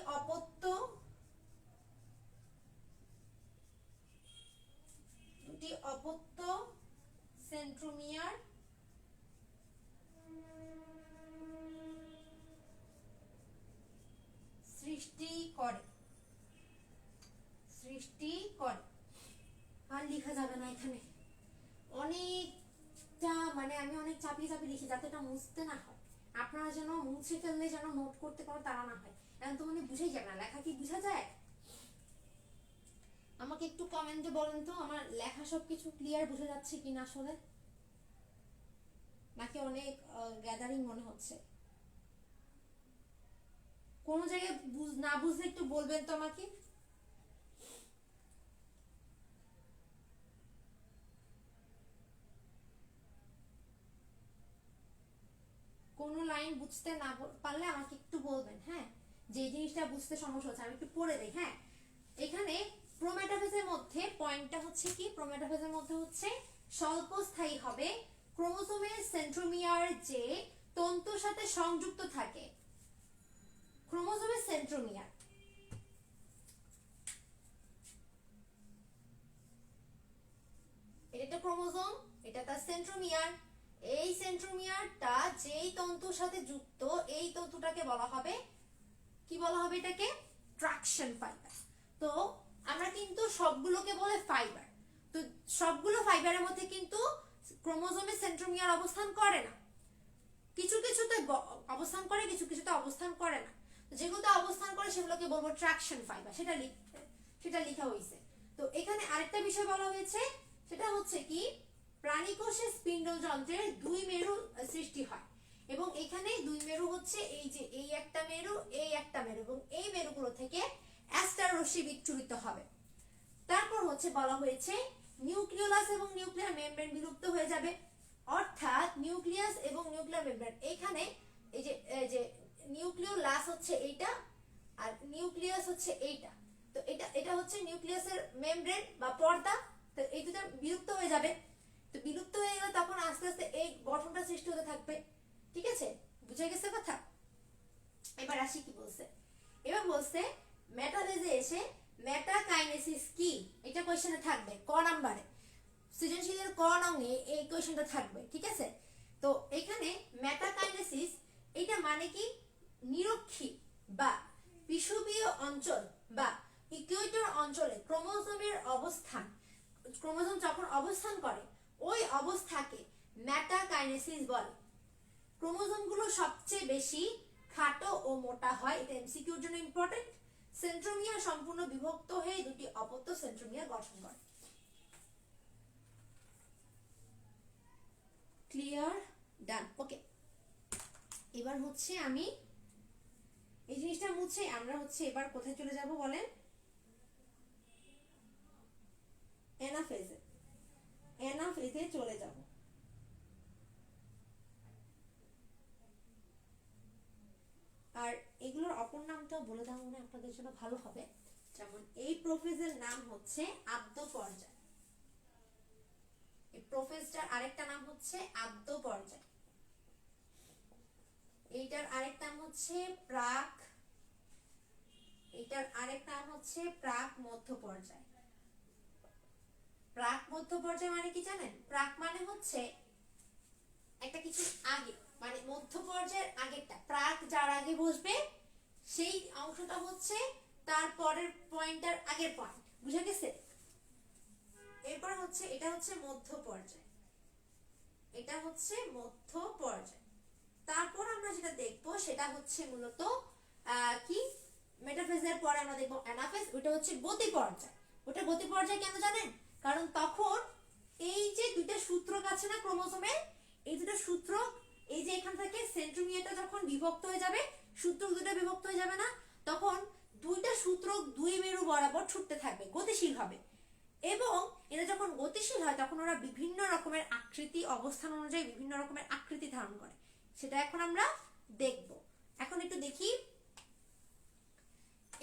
অপত্য সেন্ট্রোমিয়ার সৃষ্টি করে। আর লেখা যাবে না এখানে, অনেকটা মানে আমি অনেক চাপিয়ে লিখি যাতে এটা মুছতে না হয়, আপনারা যেন মুছে ফেললে যেন নোট করতে কোনো তাড়া না হয়। এখন তো মানে বুঝেই যাবে না, লেখা কি বোঝা যায়? আমাকে একটু কমেন্টে বলেন তো আমার লেখা সবকিছু ক্লিয়ার বোঝা যাচ্ছে কিনা আসলে, নাকি অনেক গ্যাদারিং মনে হচ্ছে। কোন জায়গায় না বুঝলে একটু বলবেন তো আমাকে। কোন লাইন বুঝতে না পারলে আমাকে একটু বলবেন, হ্যাঁ, যে জিনিসটা বুঝতে সমস্যা হচ্ছে আমি একটু পড়ে দেই। হ্যাঁ, এখানে প্রোমেটাফেজের মধ্যে পয়েন্টটা হচ্ছে কি, প্রোমেটাফেজের মধ্যে হচ্ছে স্বল্পস্থায়ী হবে ক্রোমোসোমের সেন্ট্রোমিয়ার যে তন্তুর সাথে সংযুক্ত থাকে। ক্রোমোসোমের সেন্ট্রোমিয়ার, এটা একটা ক্রোমোসোম, এটা তার সেন্ট্রোমিয়ার। এই সেন্ট্রোমিয়ারটা যেই তন্তুর সাথে যুক্ত এই তন্তুটাকে বলা হবে কি বলা হবে এটাকে ট্রাকশন ফাইবার। তো আমরা কিন্তু সবগুলোকে বলে ফাইবার, তো সবগুলো ফাইবারের মধ্যে কিন্তু ক্রোমোজোমে সেন্ট্রোমিয়ার অবস্থান করে না, কিছু কিছুতে অবস্থান করে, কিছু কিছুতে অবস্থান করে না। যেগুলোতে অবস্থান করে সেগুলোকে বলবো ট্রাকশন ফাইবার, সেটা লেখা হয়েছে। তো এখানে আরেকটা বিষয় বলা হয়েছে, সেটা হচ্ছে কি প্রাণী কোষে স্পিন্ডল যন্ত্রের দুই মেরু সৃষ্টি হয়, এবং এখানে দুই মেরু হচ্ছে এই যে এই একটা মেরু, এই একটা মেরু, এবং এই মেরুগুলো থেকে অ্যাস্টার রশ্মি বিচ্ছুরিত হবে। তারপর হচ্ছে বলা হয়েছে নিউক্লিওলাস এবং নিউক্লিয়ার মেমব্রেন বিলুপ্ত হয়ে যাবে, অর্থাৎ নিউক্লিয়াস এবং নিউক্লিয়ার মেমব্রেন, এখানে এই যে নিউক্লিওলাস হচ্ছে এইটা আর নিউক্লিয়াস হচ্ছে এইটা, তো এটা হচ্ছে নিউক্লিয়াসের মেমব্রেন বা পর্দা, তো এই দুটো বিলুপ্ত হয়ে যাবে। তো বিলুপ্ত হয়ে গেলে তখন আস্তে আস্তে এই গঠনটা সৃষ্টি হতে থাকবে। ঠিক আছে, বুঝে গেছে কথা? এবার আসি কি বলছে, এবার বলছে মেটাফেজে এসে মেটাকাইনেসিস কি, এটা কোশ্চেনে থাকবে ক নাম্বারে, সৃজনশীলের ক নঙে এই কোশ্চেনটা থাকবে। ঠিক আছে, তো এখানে মেটাকাইনেসিস এটা মানে কি নিরক্ষী বা বিষুবীয় অঞ্চল বা ইকুয়েটর অঞ্চলে ক্রোমোজোমের অবস্থান, ক্রোমোজোম যখন অবস্থান করে ওই অবস্থাকে মেটাকাইনেসিস বলে। ক্রোমোজোমগুলো সবচেয়ে বেশি খাটো ও মোটা হয়, এটা এমসিকিউর জন্য ইম্পর্টেন্ট। সেন্ট্রোমিয়ার সম্পূর্ণ বিভক্ত হয়ে দুটি অপত্য সেন্ট্রোমিয়ার গঠন করে। ক্লিয়ার? ডান, ওকে। এবার হচ্ছে আমি এই জিনিসটা মুছে আমরা হচ্ছে এবার কোথায় চলে যাব বলেন? অ্যানাফেজে চলে যাব। আর এগুলোর অপর নামটাও বলে দেওয়া মনে আপনাদের জন্য ভালো হবে, যেমন এই প্রোফেজের নাম হচ্ছে আদ্য পর্যায়, এই প্রোফেজটার আরেকটা নাম হচ্ছে আদ্য পর্যায়, এইটার আরেক নাম হচ্ছে প্রাক, এটার আরেক নাম হচ্ছে প্রাক মধ্য পর্যায়। প্রাক মধ্য পর্যায় মানে কি জানেন? প্রাক মানে হচ্ছে একটা কিছু আগে, মানে মধ্য পর্যায়ের আগেরটা, প্রাক যার আগে বসবে সেই অংশটা হচ্ছে তার পরের পয়েন্টটার আগের পয়েন্ট, বুঝা গেছে? এরপর হচ্ছে এটা হচ্ছে মধ্য পর্যায়, এটা হচ্ছে মধ্য পর্যায়। তারপর আমরা যেটা দেখবো সেটা হচ্ছে মূলত কি মেটাফেজের পরে আমরা দেখবো অ্যানাফেজ, ওটা হচ্ছে গতি পর্যায়। ওটা গতি পর্যায় কেন জানেন? কারণ তখন এই যে দুইটা সূত্রক আছে না ক্রোমোজোমে, এই দুটো সূত্র, এই যে এখান থেকে সেন্ট্রোমিয়ারটা যখন বিভক্ত হয়ে যাবে, সূত্রক দুটো বিভক্ত হয়ে যাবে না, তখন দুইটা সূত্রক দুই মেরু বরাবর ছুটতে থাকবে, গতিশীল হবে, এবং এরা যখন গতিশীল হয় তখন ওরা বিভিন্ন রকমের আকৃতি, অবস্থান অনুযায়ী বিভিন্ন রকমের আকৃতি ধারণ করে, সেটা এখন আমরা দেখব। এখন একটু দেখি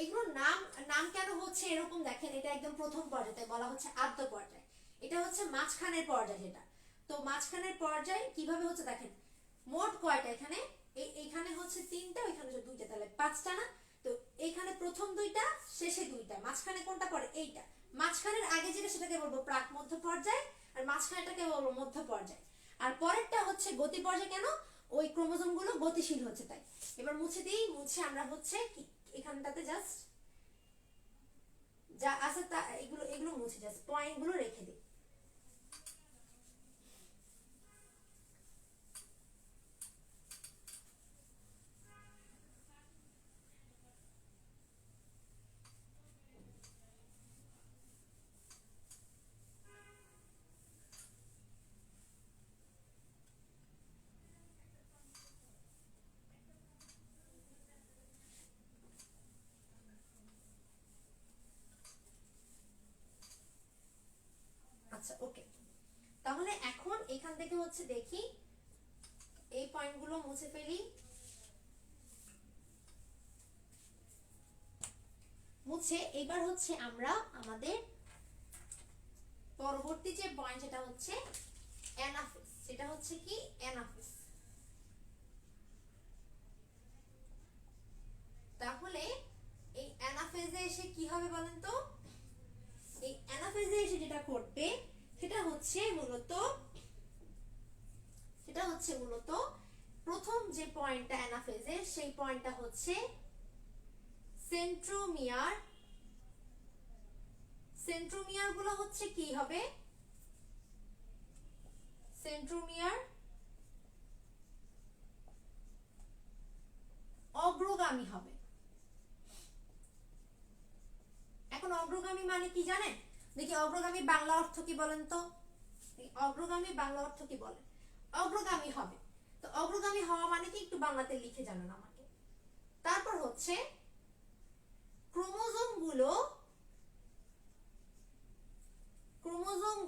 এগুলোর নাম নাম কেন হচ্ছে এরকম। দেখেন এটা একদম প্রথম পর্যায়ে বলা হচ্ছে আদ্য পর্যায়, এটা হচ্ছে মাঝখানের পর্যায় যেটা। তো মাঝখানের পর্যায় কিভাবে হচ্ছে দেখেন, মোট কয়টা এখানে, এইখানে হচ্ছে তিনটা, ওইখানে হচ্ছে দুইটা, তাহলে পাঁচটা না? তো এইখানে প্রথম দুইটা, শেষে দুইটা, মাঝখানে কোনটা পড়ে? এইটা। মাঝখানের আগে যেটা সেটাকে বলবো প্রাক মধ্য পর্যায়, আর মাঝখানেটাকে বলবো মধ্য পর্যায়। আর পরেরটা হচ্ছে গতি পর্যায়, কেন? ওই ক্রোমোজোম গুলো গতিশীল হচ্ছে তাই। এবার মুছে দিই, মুছে আমরা হচ্ছে কি এখানটাতে জাস্ট যা আছে তা এগুলো এগুলো মুছে জাস্ট পয়েন্ট গুলো রেখে দিই। আচ্ছা, ওকে। তাহলে এখন এখান থেকে হচ্ছে দেখি এই পয়েন্টগুলো মুছে ফেলি। মুছে এবার হচ্ছে আমরা আমাদের পরবর্তী যে পয়েন্ট সেটা হচ্ছে অ্যানাফেজ, সেটা হচ্ছে কি অ্যানাফেজ। তাহলে এই অ্যানাফেজে এসে কি হবে বলেন তো? এই অ্যানাফেজে এসে যেটা করবে সেটা হচ্ছে মূলত হচ্ছে মূলত প্রথম যে পয়েন্টটা অ্যানাফেজের সেই পয়েন্টটা হচ্ছে সেন্ট্রোমিয়ার। সেন্ট্রোমিয়ার গুলো হচ্ছে কি হবে, সেন্ট্রোমিয়ার অগ্রগামী হবে। এখন অগ্রগামী মানে কি জানেন? দেখি অগ্রগামী বাংলা অর্থ কি বলেন তো, অগ্রগামী বাংলা অর্থ কি বলেন? অগ্রগামী হবে। তো অগ্রগামী হওয়া মানে কি একটু বাংলাতে লিখে জানান আমাকে। তারপর হচ্ছে ক্রোমোজোম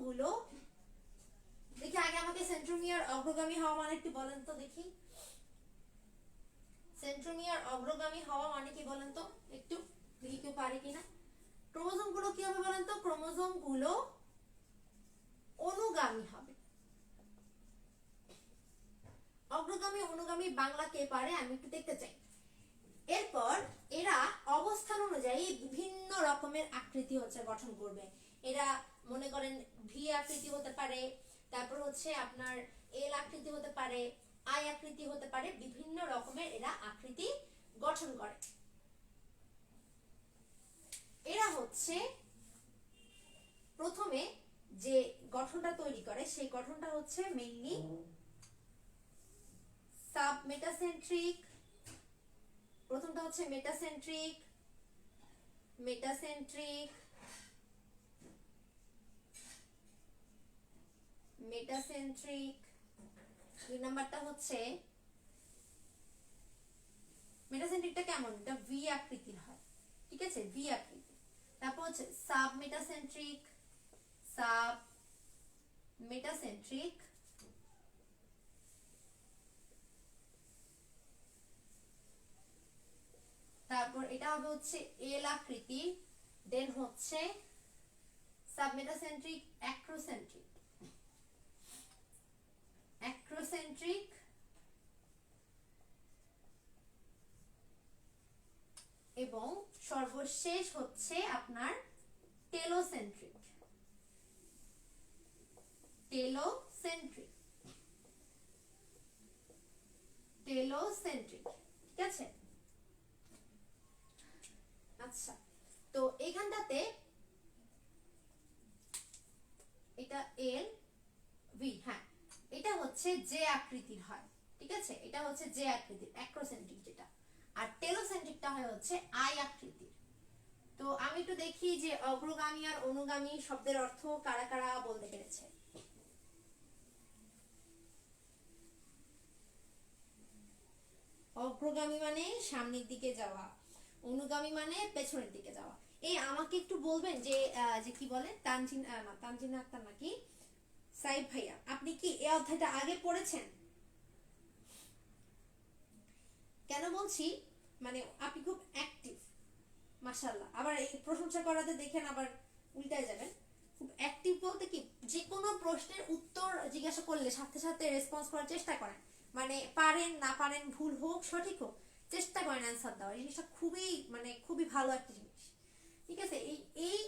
গুলো দেখি আগে আমাকে সেন্ট্রোমিয়ার অগ্রগামী হওয়া মানে একটু বলেন তো দেখি। সেন্ট্রোমিয়ার অগ্রগামী হওয়া মানে কি বলেন তো একটু দেখি, কেউ পারে কিনা। ক্রোমোজোম গুলো কি হবে বলেন তো? ক্রোমোজোম গুলো অনুগামী হবে। অগ্রগামী অনুগামী বাংলা কে পারে আমি একটু দেখতে চাই। এরপর এরা অবস্থান অনুযায়ী বিভিন্ন রকমের আকৃতি হচ্ছে গঠন করবে। এরা মনে করেন ভি আকৃতি হতে পারে, তারপর হচ্ছে আপনার এল আকৃতি হতে পারে, আই আকৃতি হতে পারে, বিভিন্ন রকমের এরা আকৃতি গঠন করে। এরা হচ্ছে প্রথমে যে গঠনটা তৈরি করে সেই গঠনটা হচ্ছে মেইনলি সাবমেটাসেন্ট্রিক। প্রথমটা হচ্ছে মেটাসেন্ট্রিক, মেটাসেন্ট্রিক, মেটাসেন্ট্রিক। দুই নাম্বারটা হচ্ছে মেটাসেন্ট্রিকটা কেমন? এটা ভি আকৃতির হয়, ঠিক আছে, ভি আকৃতি। তারপর হচ্ছে সাব মেটাসেন্ট্রিক, সাব মেটাসেন্ট্রিক। তারপর এটা হবে হচ্ছে এল আকৃতি। দেন হচ্ছে সাবমেটাসেন্ট্রিক অ্যাক্রোসেন্ট্রিক, অ্যাক্রোসেন্ট্রিক, এবং সর্বশেষ হচ্ছে আপনার টেলোসেন্ট্রিক, টেলোসেন্ট্রিক, টেলোসেন্ট্রিক, ঠিক আছে। আচ্ছা, তো এইখানটাতে এটা এল ভি, হ্যাঁ এটা হচ্ছে যে আকৃতির হয়, ঠিক আছে, এটা হচ্ছে যে আকৃতির অ্যাক্রোসেন্ট্রিক যেটা, আর টেলোসেন্ট্রিকটা হয় হচ্ছে আই আকৃতির। তো আমি একটু দেখি যে অগ্রগামী আর অনুগামী শব্দের অর্থ কারা কারা বলতে পেরেছে। অগ্রগামী মানে সামনের দিকে যাওয়া, অনুগামী মানে পেছনের দিকে যাওয়া। এই আমাকে একটু বলবেন যে যে কি বলে তানজিন, না তানজিন আক্তার নাকি সাইফ ভাইয়া, আপনি কি এই অধ্যায়টা আগে পড়েছেন? কেন বলছি মানে আপনি খুব অ্যাক্টিভ, মাশাআল্লাহ। আবার এই প্রশংসা করাতে দেখেন আবার উল্টায় যাবেন। খুব অ্যাক্টিভ বলতে কি, যে কোনো প্রশ্নের উত্তর জিজ্ঞাসা করলে সাথে সাথে রেসপন্স করার চেষ্টা করেন, মানে পারেন না পারেন, ভুল হোক সঠিক হোক, চেষ্টা করেন অ্যান্সার দেওয়ার। এই জিনিসটা খুবই মানে খুবই ভালো একটা জিনিস, ঠিক আছে। এই এই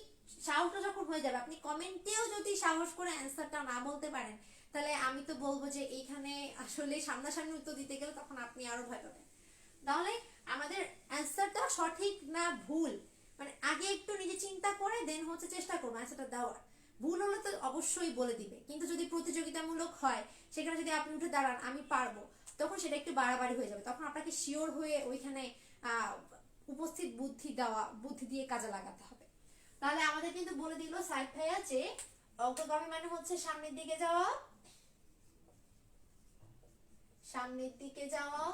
সাহসটা যখন হয়ে যাবে, আপনি কমেন্টেও যদি সাহস করে অ্যান্সারটা না বলতে পারেন, তাহলে আমি তো বলবো যে এইখানে আসলে সামনাসামনি উত্তর দিতে গেলে তখন আপনি আরো ভয় পাবেন। তাহলে আমাদের অ্যান্সারটা সঠিক না ভুল, মানে আগে একটু নিজে চিন্তা করে দেন হচ্ছে চেষ্টা করবো অ্যান্সারটা দেওয়ার। ভুল হলে তো অবশ্যই বলে দিবে, কিন্তু যদি প্রতিযোগিতামূলক হয়, সেখানে যদি আপনি উঠে দাঁড়ান আমি পারবো, তখন সেটা একটু বাড়াবাড়ি হয়ে যাবে। তখন আপনাকে শিওর হয়ে ওইখানে উপস্থিত বুদ্ধি দিয়ে কাজে লাগাতে হবে। তাহলে আমাদের কিন্তু বলে দিল সাইড ভাইয়া যে অগ্রগামী মানে হচ্ছে সামনের দিকে যাওয়া, সামনের দিকে যাওয়া,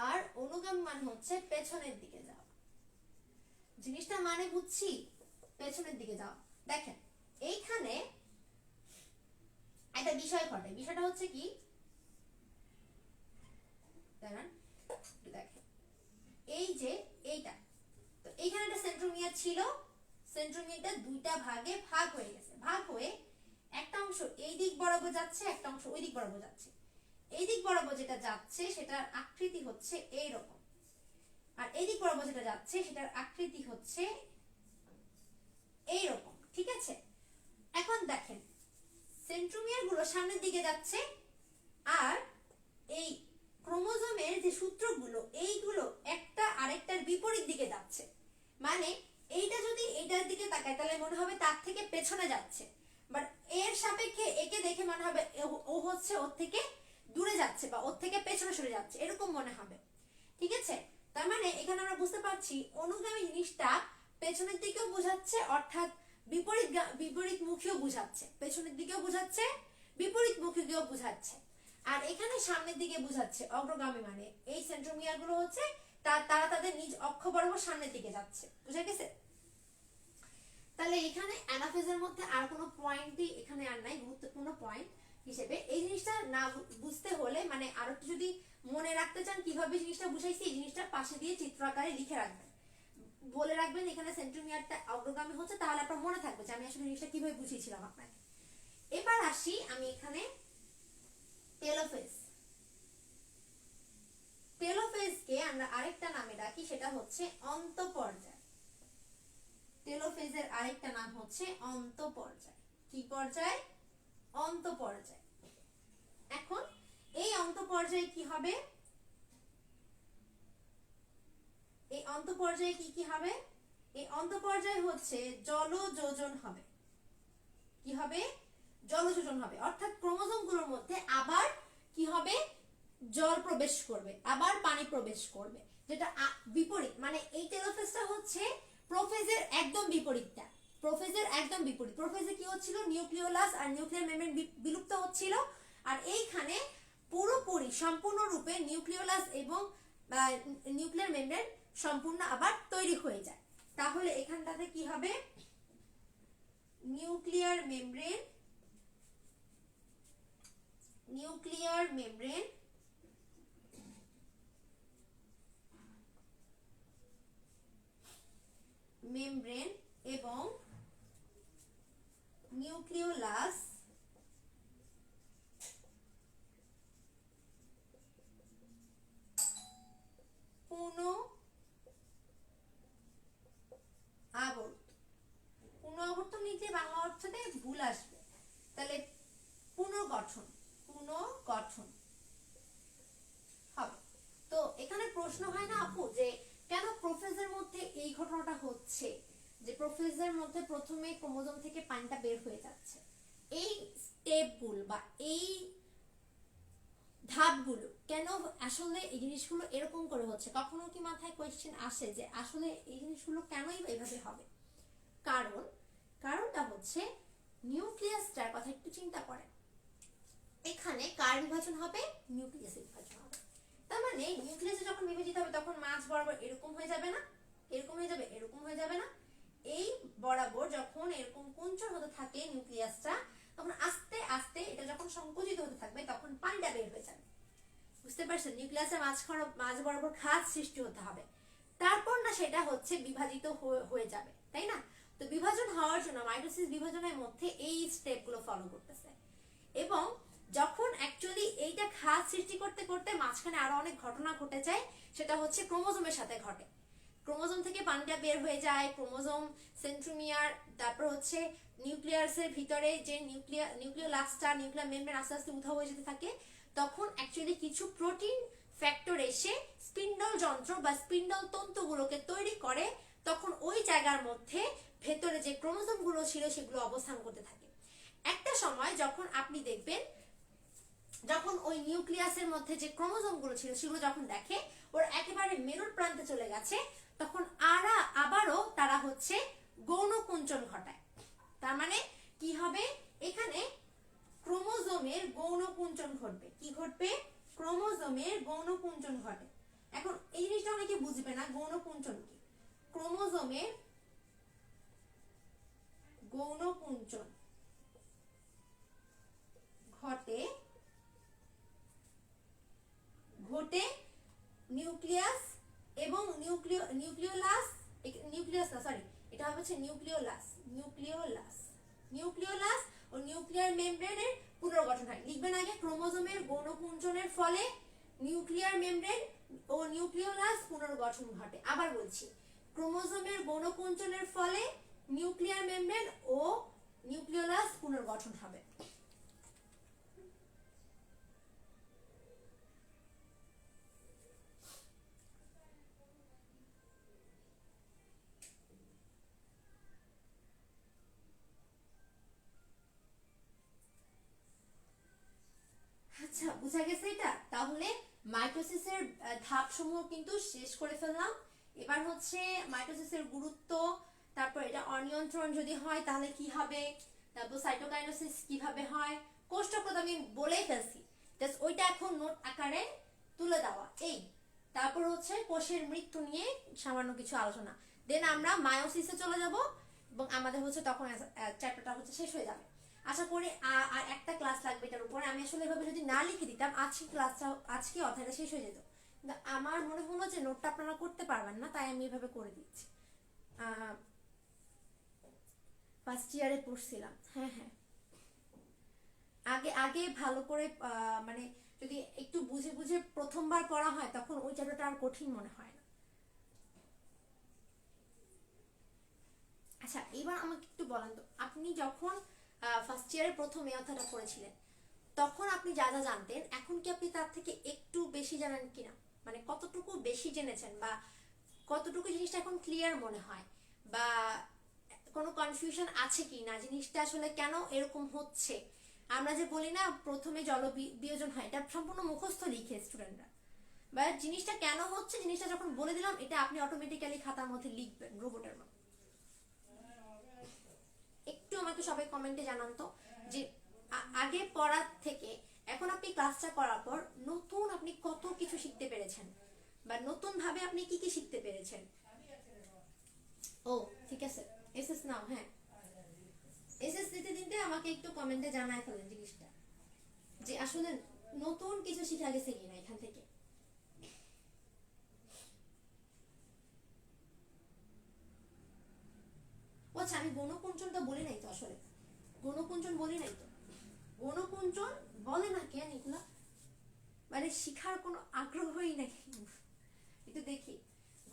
আর অনুগামী মানে হচ্ছে পেছনের দিকে যাওয়া। জিনিসটা মানে বুঝছি, পেছনের দিকে যাওয়া। দেখেন এইখানে একটা বিষয় ঘটে, বিষয়টা হচ্ছে কি, দেখেন এই যে এইটা, তো এইখানে একটা সেন্ট্রোমিয়ার ছিল, সেন্ট্রোমিয়ারটা দুইটা ভাগে ভাগ হয়ে গেছে, ভাগ হয়ে একটা অংশ এই দিক বরাবর যাচ্ছে, একটা অংশ ওই দিক বরাবর যাচ্ছে। এই দিক বরাবর যেটা যাচ্ছে সেটার আকৃতি হচ্ছে এইরকম, আর এই দিক বরাবর যেটা যাচ্ছে সেটার আকৃতি হচ্ছে এইরকম, ঠিক আছে। এখন দেখেন সেন্ট্রোমিয়ার গুলো সামনে সামনের দিকে যাচ্ছে, আর এই ক্রোমোজোমের যে সূত্রগুলো এইগুলো একটা আরেকটার বিপরীত দিকে যাচ্ছে। মানে এইটা যদি এইটার দিকে তাকায় তাহলে মনে হবে তার থেকে পেছনে যাচ্ছে, বাট এর সাপেক্ষে একে দেখে মনে হবে ও হচ্ছে ওর থেকে দূরে যাচ্ছে বা ওর থেকে পেছনে সরে যাচ্ছে, এরকম মনে হবে। ঠিক আছে, তার মানে এখানে আমরা বুঝতে পারছি অনুগামী জিনিসটা পেছনের দিকেও বোঝাচ্ছে, অর্থাৎ বিপরীত মুখীও বোঝাচ্ছে, পেছনের দিকেও বোঝাচ্ছে, বিপরীত মুখীকেও বোঝাচ্ছে। আর এখানে সামনের দিকে বোঝাচ্ছে অগ্রগামী, মানে এই সেন্ট্রোমিয়ার গুলো হচ্ছে তারা তাদের নিজ অক্ষ বরাবর সামনের দিকে যাচ্ছে। বুঝা গেছে? তাহলে এখানে অ্যানাফেজের মধ্যে আর কোনো পয়েন্টই এখানে আর নাই গুরুত্বপূর্ণ পয়েন্ট হিসেবে। এই জিনিসটা না বুঝতে হলে মানে আরো একটু যদি মনে রাখতে চান কিভাবে জিনিসটা বুঝাইছি, এই জিনিসটা পাশে দিয়ে চিত্র আকারে লিখে রাখবেন, বলে রাখবেন এখানে সেন্ট্রোমিয়ারটা অগ্রগামী হচ্ছে, তাহলে আপনার মনে থাকবে যে আমি আসলে জিনিসটা কিভাবে বুঝিয়েছিলাম আপনাকে। এবার আসি আমি এখানে টেলোফেজ। টেলোফেজকে আমরা আরেকটা নামে ডাকি, সেটা হচ্ছে অন্তঃপর্যায়। টেলোফেজের আরেকটা নাম হচ্ছে অন্তঃপর্যায়। কি পর্যায়? অন্তঃপর্যায়। এখন এই অন্তঃপর্যায়ে কি হবে? এই অন্তঃপর্যায়ে কি হবে? এই অন্তঃপর্যায় হচ্ছে জলযোজন হবে। কি হবে? জলযোজন হবে, অর্থাৎ ক্রোমোজোমগুলোর মধ্যে আবার কি হবে? জল প্রবেশ করবে, আবার পানি প্রবেশ করবে, যেটা বিপরীত। মানে এই টেলোফেজটা হচ্ছে প্রোফেজের একদম বিপরীতটা। প্রোফেজের একদম বিপরীত। প্রোফেজে কি হচ্ছিল? নিউক্লিওলাস আর নিউক্লিয়ার মেমব্রেন বিলুপ্ত হচ্ছিল, আর এইখানে পুরোপুরি সম্পূর্ণরূপে নিউক্লিওলাস এবং নিউক্লিয়ার মেমব্রেন সম্পূর্ণ আবার তৈরি হয়ে যায়। তাহলে এখানটাতে কি হবে? নিউক্লিয়ার মেমব্রেন এবং নিউক্লিওলাস পুনঃ আবর্তন নিতে বাংলা অর্থে ভুল আসবে, তাহলে পুনর্গঠন হবে। তো এখানে প্রশ্ন হয় না আপু যে কেন প্রোফেজের মধ্যে এই ঘটনাটা হচ্ছে, যে প্রোফেজের মধ্যে প্রথমে ক্রোমোজোম থেকে পানিটা বের হয়ে যাচ্ছে। এই স্টেপগুলো বা এই ধাপগুলো কেন আসলে এই জিনিসগুলো এরকম করে হচ্ছে? কখনো কি মাথায় কোয়েশ্চেন আসে যে আসলে এই জিনিসগুলো কেনই এভাবে হবে? কারণটা হচ্ছে নিউক্লিয়াসটার কথা একটু চিন্তা করেন। এখানে কার বিভাজন হবে? নিউক্লিয়াসের বিভাজন হবে। তার মানে নিউক্লিয়াসে যখন বিভাজিত হবে তখন মাঝ বরাবর এরকম হয়ে যাবে না, এরকম হয়ে যাবে, এরকম হয়ে যাবে না। এই বরাবর যখন এরকম কুঞ্চন হতে থাকে নিউক্লিয়াসটা, তখন আস্তে আস্তে এটা যখন সংকুচিত হতে থাকবে তখন পানিটা বের হয়ে যাবে। বুঝতে পারছেন? নিউক্লিয়াসের মাঝ বরাবর খাঁজ সৃষ্টি হতে হবে, তারপর না সেটা হচ্ছে বিভাজিত হয়ে যাবে, তাই না? তো বিভাজন হওয়ার জন্য মাইটোসিস বিভাজনের মধ্যে এই স্টেপগুলো ফলো করতেছে, এবং যখন অ্যাকচুয়ালি এইটা খাঁজ সৃষ্টি করতে করতে মাঝখানে আরো অনেক ঘটনা ঘটে যায়, সেটা হচ্ছে ক্রোমোজোমের সাথে ঘটে। ক্রোমোজোম থেকে পানিটা বের হয়ে যায়, ক্রোমোজোম, সেন্ট্রোমিয়ার, তারপর হচ্ছে নিউক্লিয়াসের ভিতরে যে নিউক্লিওলাসটা, নিউক্লিয়ার মেমব্রেন আস্তে আস্তে উধাও হয়ে যেতে থাকে। তখন অ্যাকচুয়ালি কিছু প্রোটিন ফ্যাক্টর এসে স্পিন্ডল যন্ত্র বা স্পিন্ডল তন্তুগুলোকে তৈরি করে, তখন ওই জায়গার মধ্যে ভেতরে যে ক্রোমোজোমগুলো ছিল সেগুলো অবস্থান করতে থাকে। একটা সময় যখন আপনি দেখবেন, যখন ওই নিউক্লিয়াসের মধ্যে যে ক্রোমোজোমগুলো ছিল সেগুলো যখন দেখে ওর একেবারে মেরুর প্রান্তে চলে গেছে, তখন আবারও তারা হচ্ছে গৌণ কুঞ্চন ঘটায়। তার মানে কি হবে? এখানে ক্রোমোজোমের গৌণ কুঞ্চন ঘটবে। কি ঘটবে? ক্রোমোজোমের গৌণ কুঞ্চন ঘটে। এখন এই জিনিসটা অনেকে বুঝবে না, গৌণ কুঞ্চন কি। ক্রোমোজোমের গৌণ কুঞ্চন ঘটে নিউক্লিয়াস এবং নিউক্লিওলাস এটা হচ্ছে নিউক্লিওলাস ও নিউক্লিয়ার মেমব্রেনের পুনর্গঠন হয়। লিখবেন আগে, ক্রোমোজোমের গৌণ কুঞ্চনের ফলে নিউক্লিয়ার মেমব্রেন ও নিউক্লিওলাস পুনর্গঠন ঘটে। আবার বলছি, ক্রোমোজোমের গৌণ কুঞ্চনের ফলে নিউক্লিয়ার মেমব্রেন ও নিউক্লিওলাস পুনর্গঠন হবে। আচ্ছা বুঝা গেছে এটা। তাহলে মাইটোসিসের ধাপসমূহ কিন্তু শেষ করে ফেললাম। এবার হচ্ছে মাইটোসিসের গুরুত্ব, তারপর এটা অনিয়ন্ত্রণ যদি হয় তাহলে কি হবে, তারপর সাইটোকাইনেসিস কিভাবে হয়, কোষচক্র তো আমি বলেই ফেলছি, জাস্ট ওইটা এখন নোট আকারে তুলে দেওয়া এই। তারপর হচ্ছে কোষের মৃত্যু নিয়ে সামান্য কিছু আলোচনা, দেন আমরা মায়োসিসে চলে যাব এবং আমাদের হচ্ছে তখন চ্যাপ্টারটা হচ্ছে শেষ হয়ে যাবে। আশা করি আর একটা ক্লাস লাগবে এটার উপরে। আমি আসলে এভাবে যদি না লিখে দিতাম আজকে ক্লাসটা, আজকে অধ্যায়টা শেষ হয়ে যেত, কিন্তু আমার মনে হলো যে নোটটা আপনারা করতে পারবেন না, তাই আমি এভাবে করে দিচ্ছি। ফার্স্ট ইয়ারে পড়ছিলাম, হ্যাঁ হ্যাঁ, আগে আগে ভালো করে মানে যদি একটু বুঝে বুঝে প্রথমবার পড়া হয় তখন ওই চ্যাপ্টারটা আর কঠিন মনে হয় না। আচ্ছা এবার আমাকে একটু বলেন তো, আপনি যখন ফার্স্ট ইয়ারে প্রথম এই অধ্যায়টা পড়েছিলেন তখন আপনি যা যা জানতেন এখন কি আপনি তার থেকে একটু বেশি জানেন কিনা, মানে কতটুকু বেশি জেনেছেন বা কতটুকু জিনিসটা এখন ক্লিয়ার মনে হয়, বা কোনো কনফিউশন আছে কি না, জিনিসটা আসলে কেন এরকম হচ্ছে। আমরা যে বলি না প্রথমে জল বিয়োজন হয়, এটা সম্পূর্ণ মুখস্থ লিখে স্টুডেন্টরা, বা জিনিসটা কেন হচ্ছে জিনিসটা যখন বলে দিলাম এটা আপনি অটোমেটিক্যালি খাতার মধ্যে লিখবেন রোবটের মতো। একটু আমাকে সবাই কমেন্টে জানান তো যে আগে পড়ার থেকে এখন আপনি ক্লাসটা করার পর নতুন আপনি কত কিছু শিখতে পেরেছেন, বা নতুন ভাবে আপনি কি কি শিখতে পেরেছেন। ও ঠিক আছে, এসএস নাও, হ্যাঁ এসএস দিতে দিতে আমাকে একটু কমেন্টে জানায় ফেলেন জিনিসটা যে আসলে নতুন কিছু শিখা গেছে কিনা এখান থেকে। আচ্ছা আমি গণকুঞ্চনটা বলি নাই তো, আসলে গণকুঞ্চন বলি নাই তো, গণকুঞ্চন বলে না কেন এগুলা, মানে শিখার কোনো আগ্রহই নাই। একটু দেখি,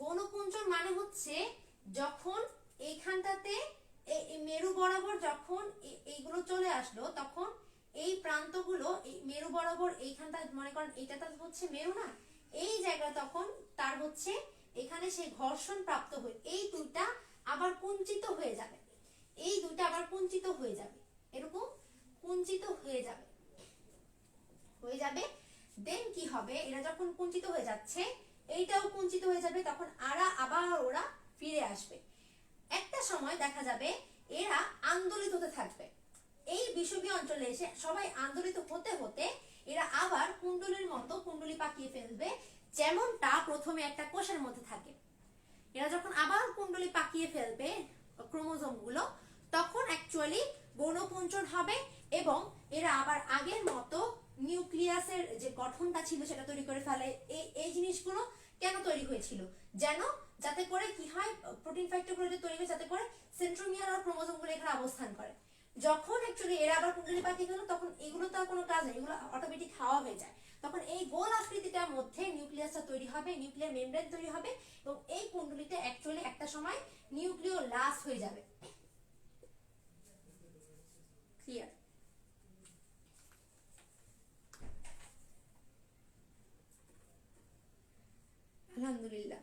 গণকুঞ্চন মানে হচ্ছে যখন এইখানটাতে মেরু বরাবর যখন এইগুলো চলে আসলো তখন এই প্রান্তগুলো এই মেরু বরাবর এইখানটা মনে করেন এইটা হচ্ছে মেরু না, এই জায়গা তখন তার হচ্ছে এখানে সে ঘর্ষণ প্রাপ্ত হয়ে এই দুইটা আবার কুঞ্চিত হয়ে যাবে, এই দুইটা আবার কুঞ্চিত হয়ে যাবে, এরকম কুঞ্চিত হয়ে যাবে হয়ে যাবে। দেন কি হবে, এরা যখন কুঞ্চিত হয়ে যাচ্ছে এইটাও কুঞ্চিত হয়ে যাবে, তখন আবার ওরা ফিরে আসবে। একটা সময় দেখা যাবে এরা আন্দোলিত হতে থাকবে, এই বিষুবীয় অঞ্চলে এসে সবাই আন্দোলিত হতে হতে এরা আবার কুণ্ডলীর মতো কুণ্ডলী পাকিয়ে ফেলবে, যেমনটা প্রথমে একটা কোষের মধ্যে থাকে। এরা যখন আবার কুণ্ডলী পাকিয়ে ফেলবে ক্রোমোজোম গুলো তখন অ্যাকচুয়ালি গৌণকুঞ্চন হবে এবং এরা আবার আগের মতো নিউক্লিয়াসের যে গঠনটা ছিল সেটা তৈরি করে ফেলে। এই জিনিসগুলো কেন তৈরি হয়েছিল, যেন যাতে করে কি হয় প্রোটিন ফাইবারগুলো যে তৈরি হয় যাতে করে সেন্ট্রোমিয়ার আর ক্রোমোজোমগুলো এখানে অবস্থান করে। যখন অ্যাকচুয়ালি এরা আবার কুণ্ডলী পাকিয়ে গেল তখন এগুলো তো আর কোনো কাজ নেই, এগুলো অটোমেটিক হাওয়া হয়ে যায়, তখন এই গোল আকৃতিটার মধ্যে নিউক্লিয়াসটা তৈরি হবে, নিউক্লিয়ার মেমব্রেন তৈরি হবে এবং এই কুণ্ডলীটা অ্যাকচুয়ালি একটা সময় নিউক্লিওলাস হয়ে যাবে। ক্লিয়ার? আলহামদুলিল্লাহ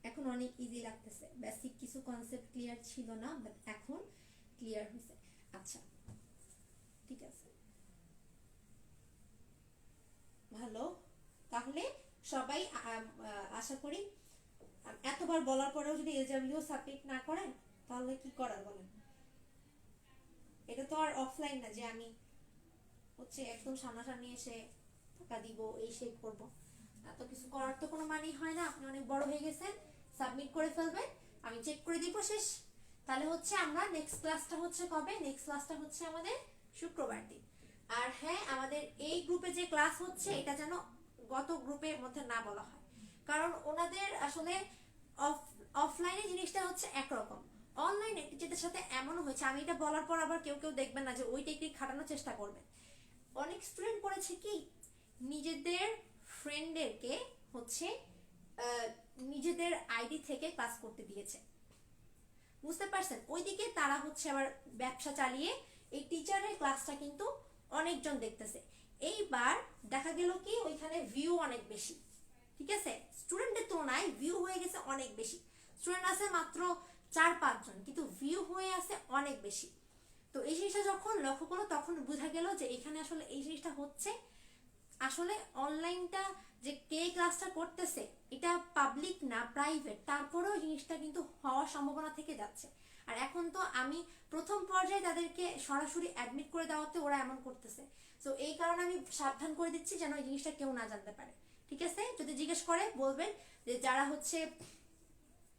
এখন অনেক ইজি লাগতেছে, বেসিক কিছু কনসেপ্ট ক্লিয়ার ছিল না বাট এখন ক্লিয়ার হয়েছে। আচ্ছা ঠিক আছে, ভালো। তাহলে সবাই আশা করি এতবার বলার পরেও যদি এলডব্লিউ সাবমিট না করেন তাহলে কি করার বলেন, এটা তো আর অফলাইন না যে আমি হচ্ছে একদম সামনাসামনি এসে টাকা দিব এই সেই করব, এত কিছু করার তো কোনো মানেই হয় না। আপনি অনেক বড় হয়ে গেছেন, সাবমিট করে ফেলবেন, আমি চেক করে দিব, শেষ। তাহলে হচ্ছে আমরা নেক্সট ক্লাসটা হচ্ছে কবে, নেক্সট ক্লাসটা হচ্ছে আমাদের শুক্রবার দিন। আর হ্যাঁ আমাদের এই গ্রুপে যে ক্লাস হচ্ছে এটা যেন গত গ্রুপের মধ্যে না বলা হয়, কারণ ওনাদের আসলে অফলাইনে জিনিসটা হচ্ছে একরকম, অনলাইন যেটার সাথে এমনও হয়েছে, আমি এটা বলার পর আবার কেউ কেউ দেখবেন না যে ওই টেকনিক খাটানোর চেষ্টা করবে। অনেক স্টুডেন্ট করেছে কি নিজেদের ফ্রেন্ডদেরকে হচ্ছে নিজেদের আইডি থেকে ক্লাস করতে দিয়েছে, বুঝতে পারছেন, ওইদিকে তারা হচ্ছে আবার ব্যবসা চালিয়ে এই টিচারের ক্লাসটা কিন্তু অনেকজন দেখতেছে। এইবার দেখা গেল কি ওইখানে ভিউ অনেক বেশি, ঠিক আছে, স্টুডেন্টের তুলনায় ভিউ হয়ে গেছে অনেক বেশি, স্টুডেন্ট আছে মাত্র 4-5 জন কিন্তু ভিউ হয়ে আছে অনেক বেশি। তো এই জিনিসটা যখন লক্ষ্য করলো তখন বোঝা গেল যে এখানে আসলে এই জিনিসটা হচ্ছে, আসলে অনলাইনটা যে কে ক্লাসটা করতেছে এটা পাবলিক না প্রাইভেট, তারপরেও জিনিসটা কিন্তু হওয়ার সম্ভাবনা থেকে যাচ্ছে। আর এখন তো আমি প্রথম পর্যায়ে তাদেরকে সরাসরি অ্যাডমিট করে দেওয়াতে ওরা এমন করতেছে। তো এই কারণে আমি সাবধান করে দিচ্ছি যেন এই জিনিসটা কেউ না জানতে পারে। ঠিক আছে, যদি জিজ্ঞেস করে বলবেন যে যারা হচ্ছে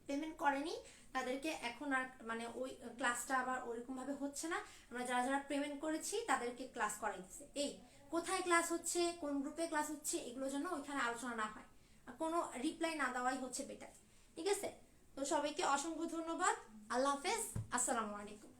পেমেন্ট করেনি তাদেরকে এখন আর মানে ওই ক্লাসটা আবার ওরকম ভাবে হচ্ছে না, আমরা যারা যারা পেমেন্ট করেছি তাদেরকে ক্লাস করাই দিচ্ছে। এই কোথায় ক্লাস হচ্ছে, কোন গ্রুপে ক্লাস হচ্ছে, এগুলোর জন্য ওইখানে আলোচনা না হয়, আর কোনো রিপ্লাই না দেওয়াই হচ্ছে বেটার। ঠিক আছে, তো সবাইকে অসংখ্য ধন্যবাদ। আল্লাহ হাফেজ, আসসালামু আলাইকুম।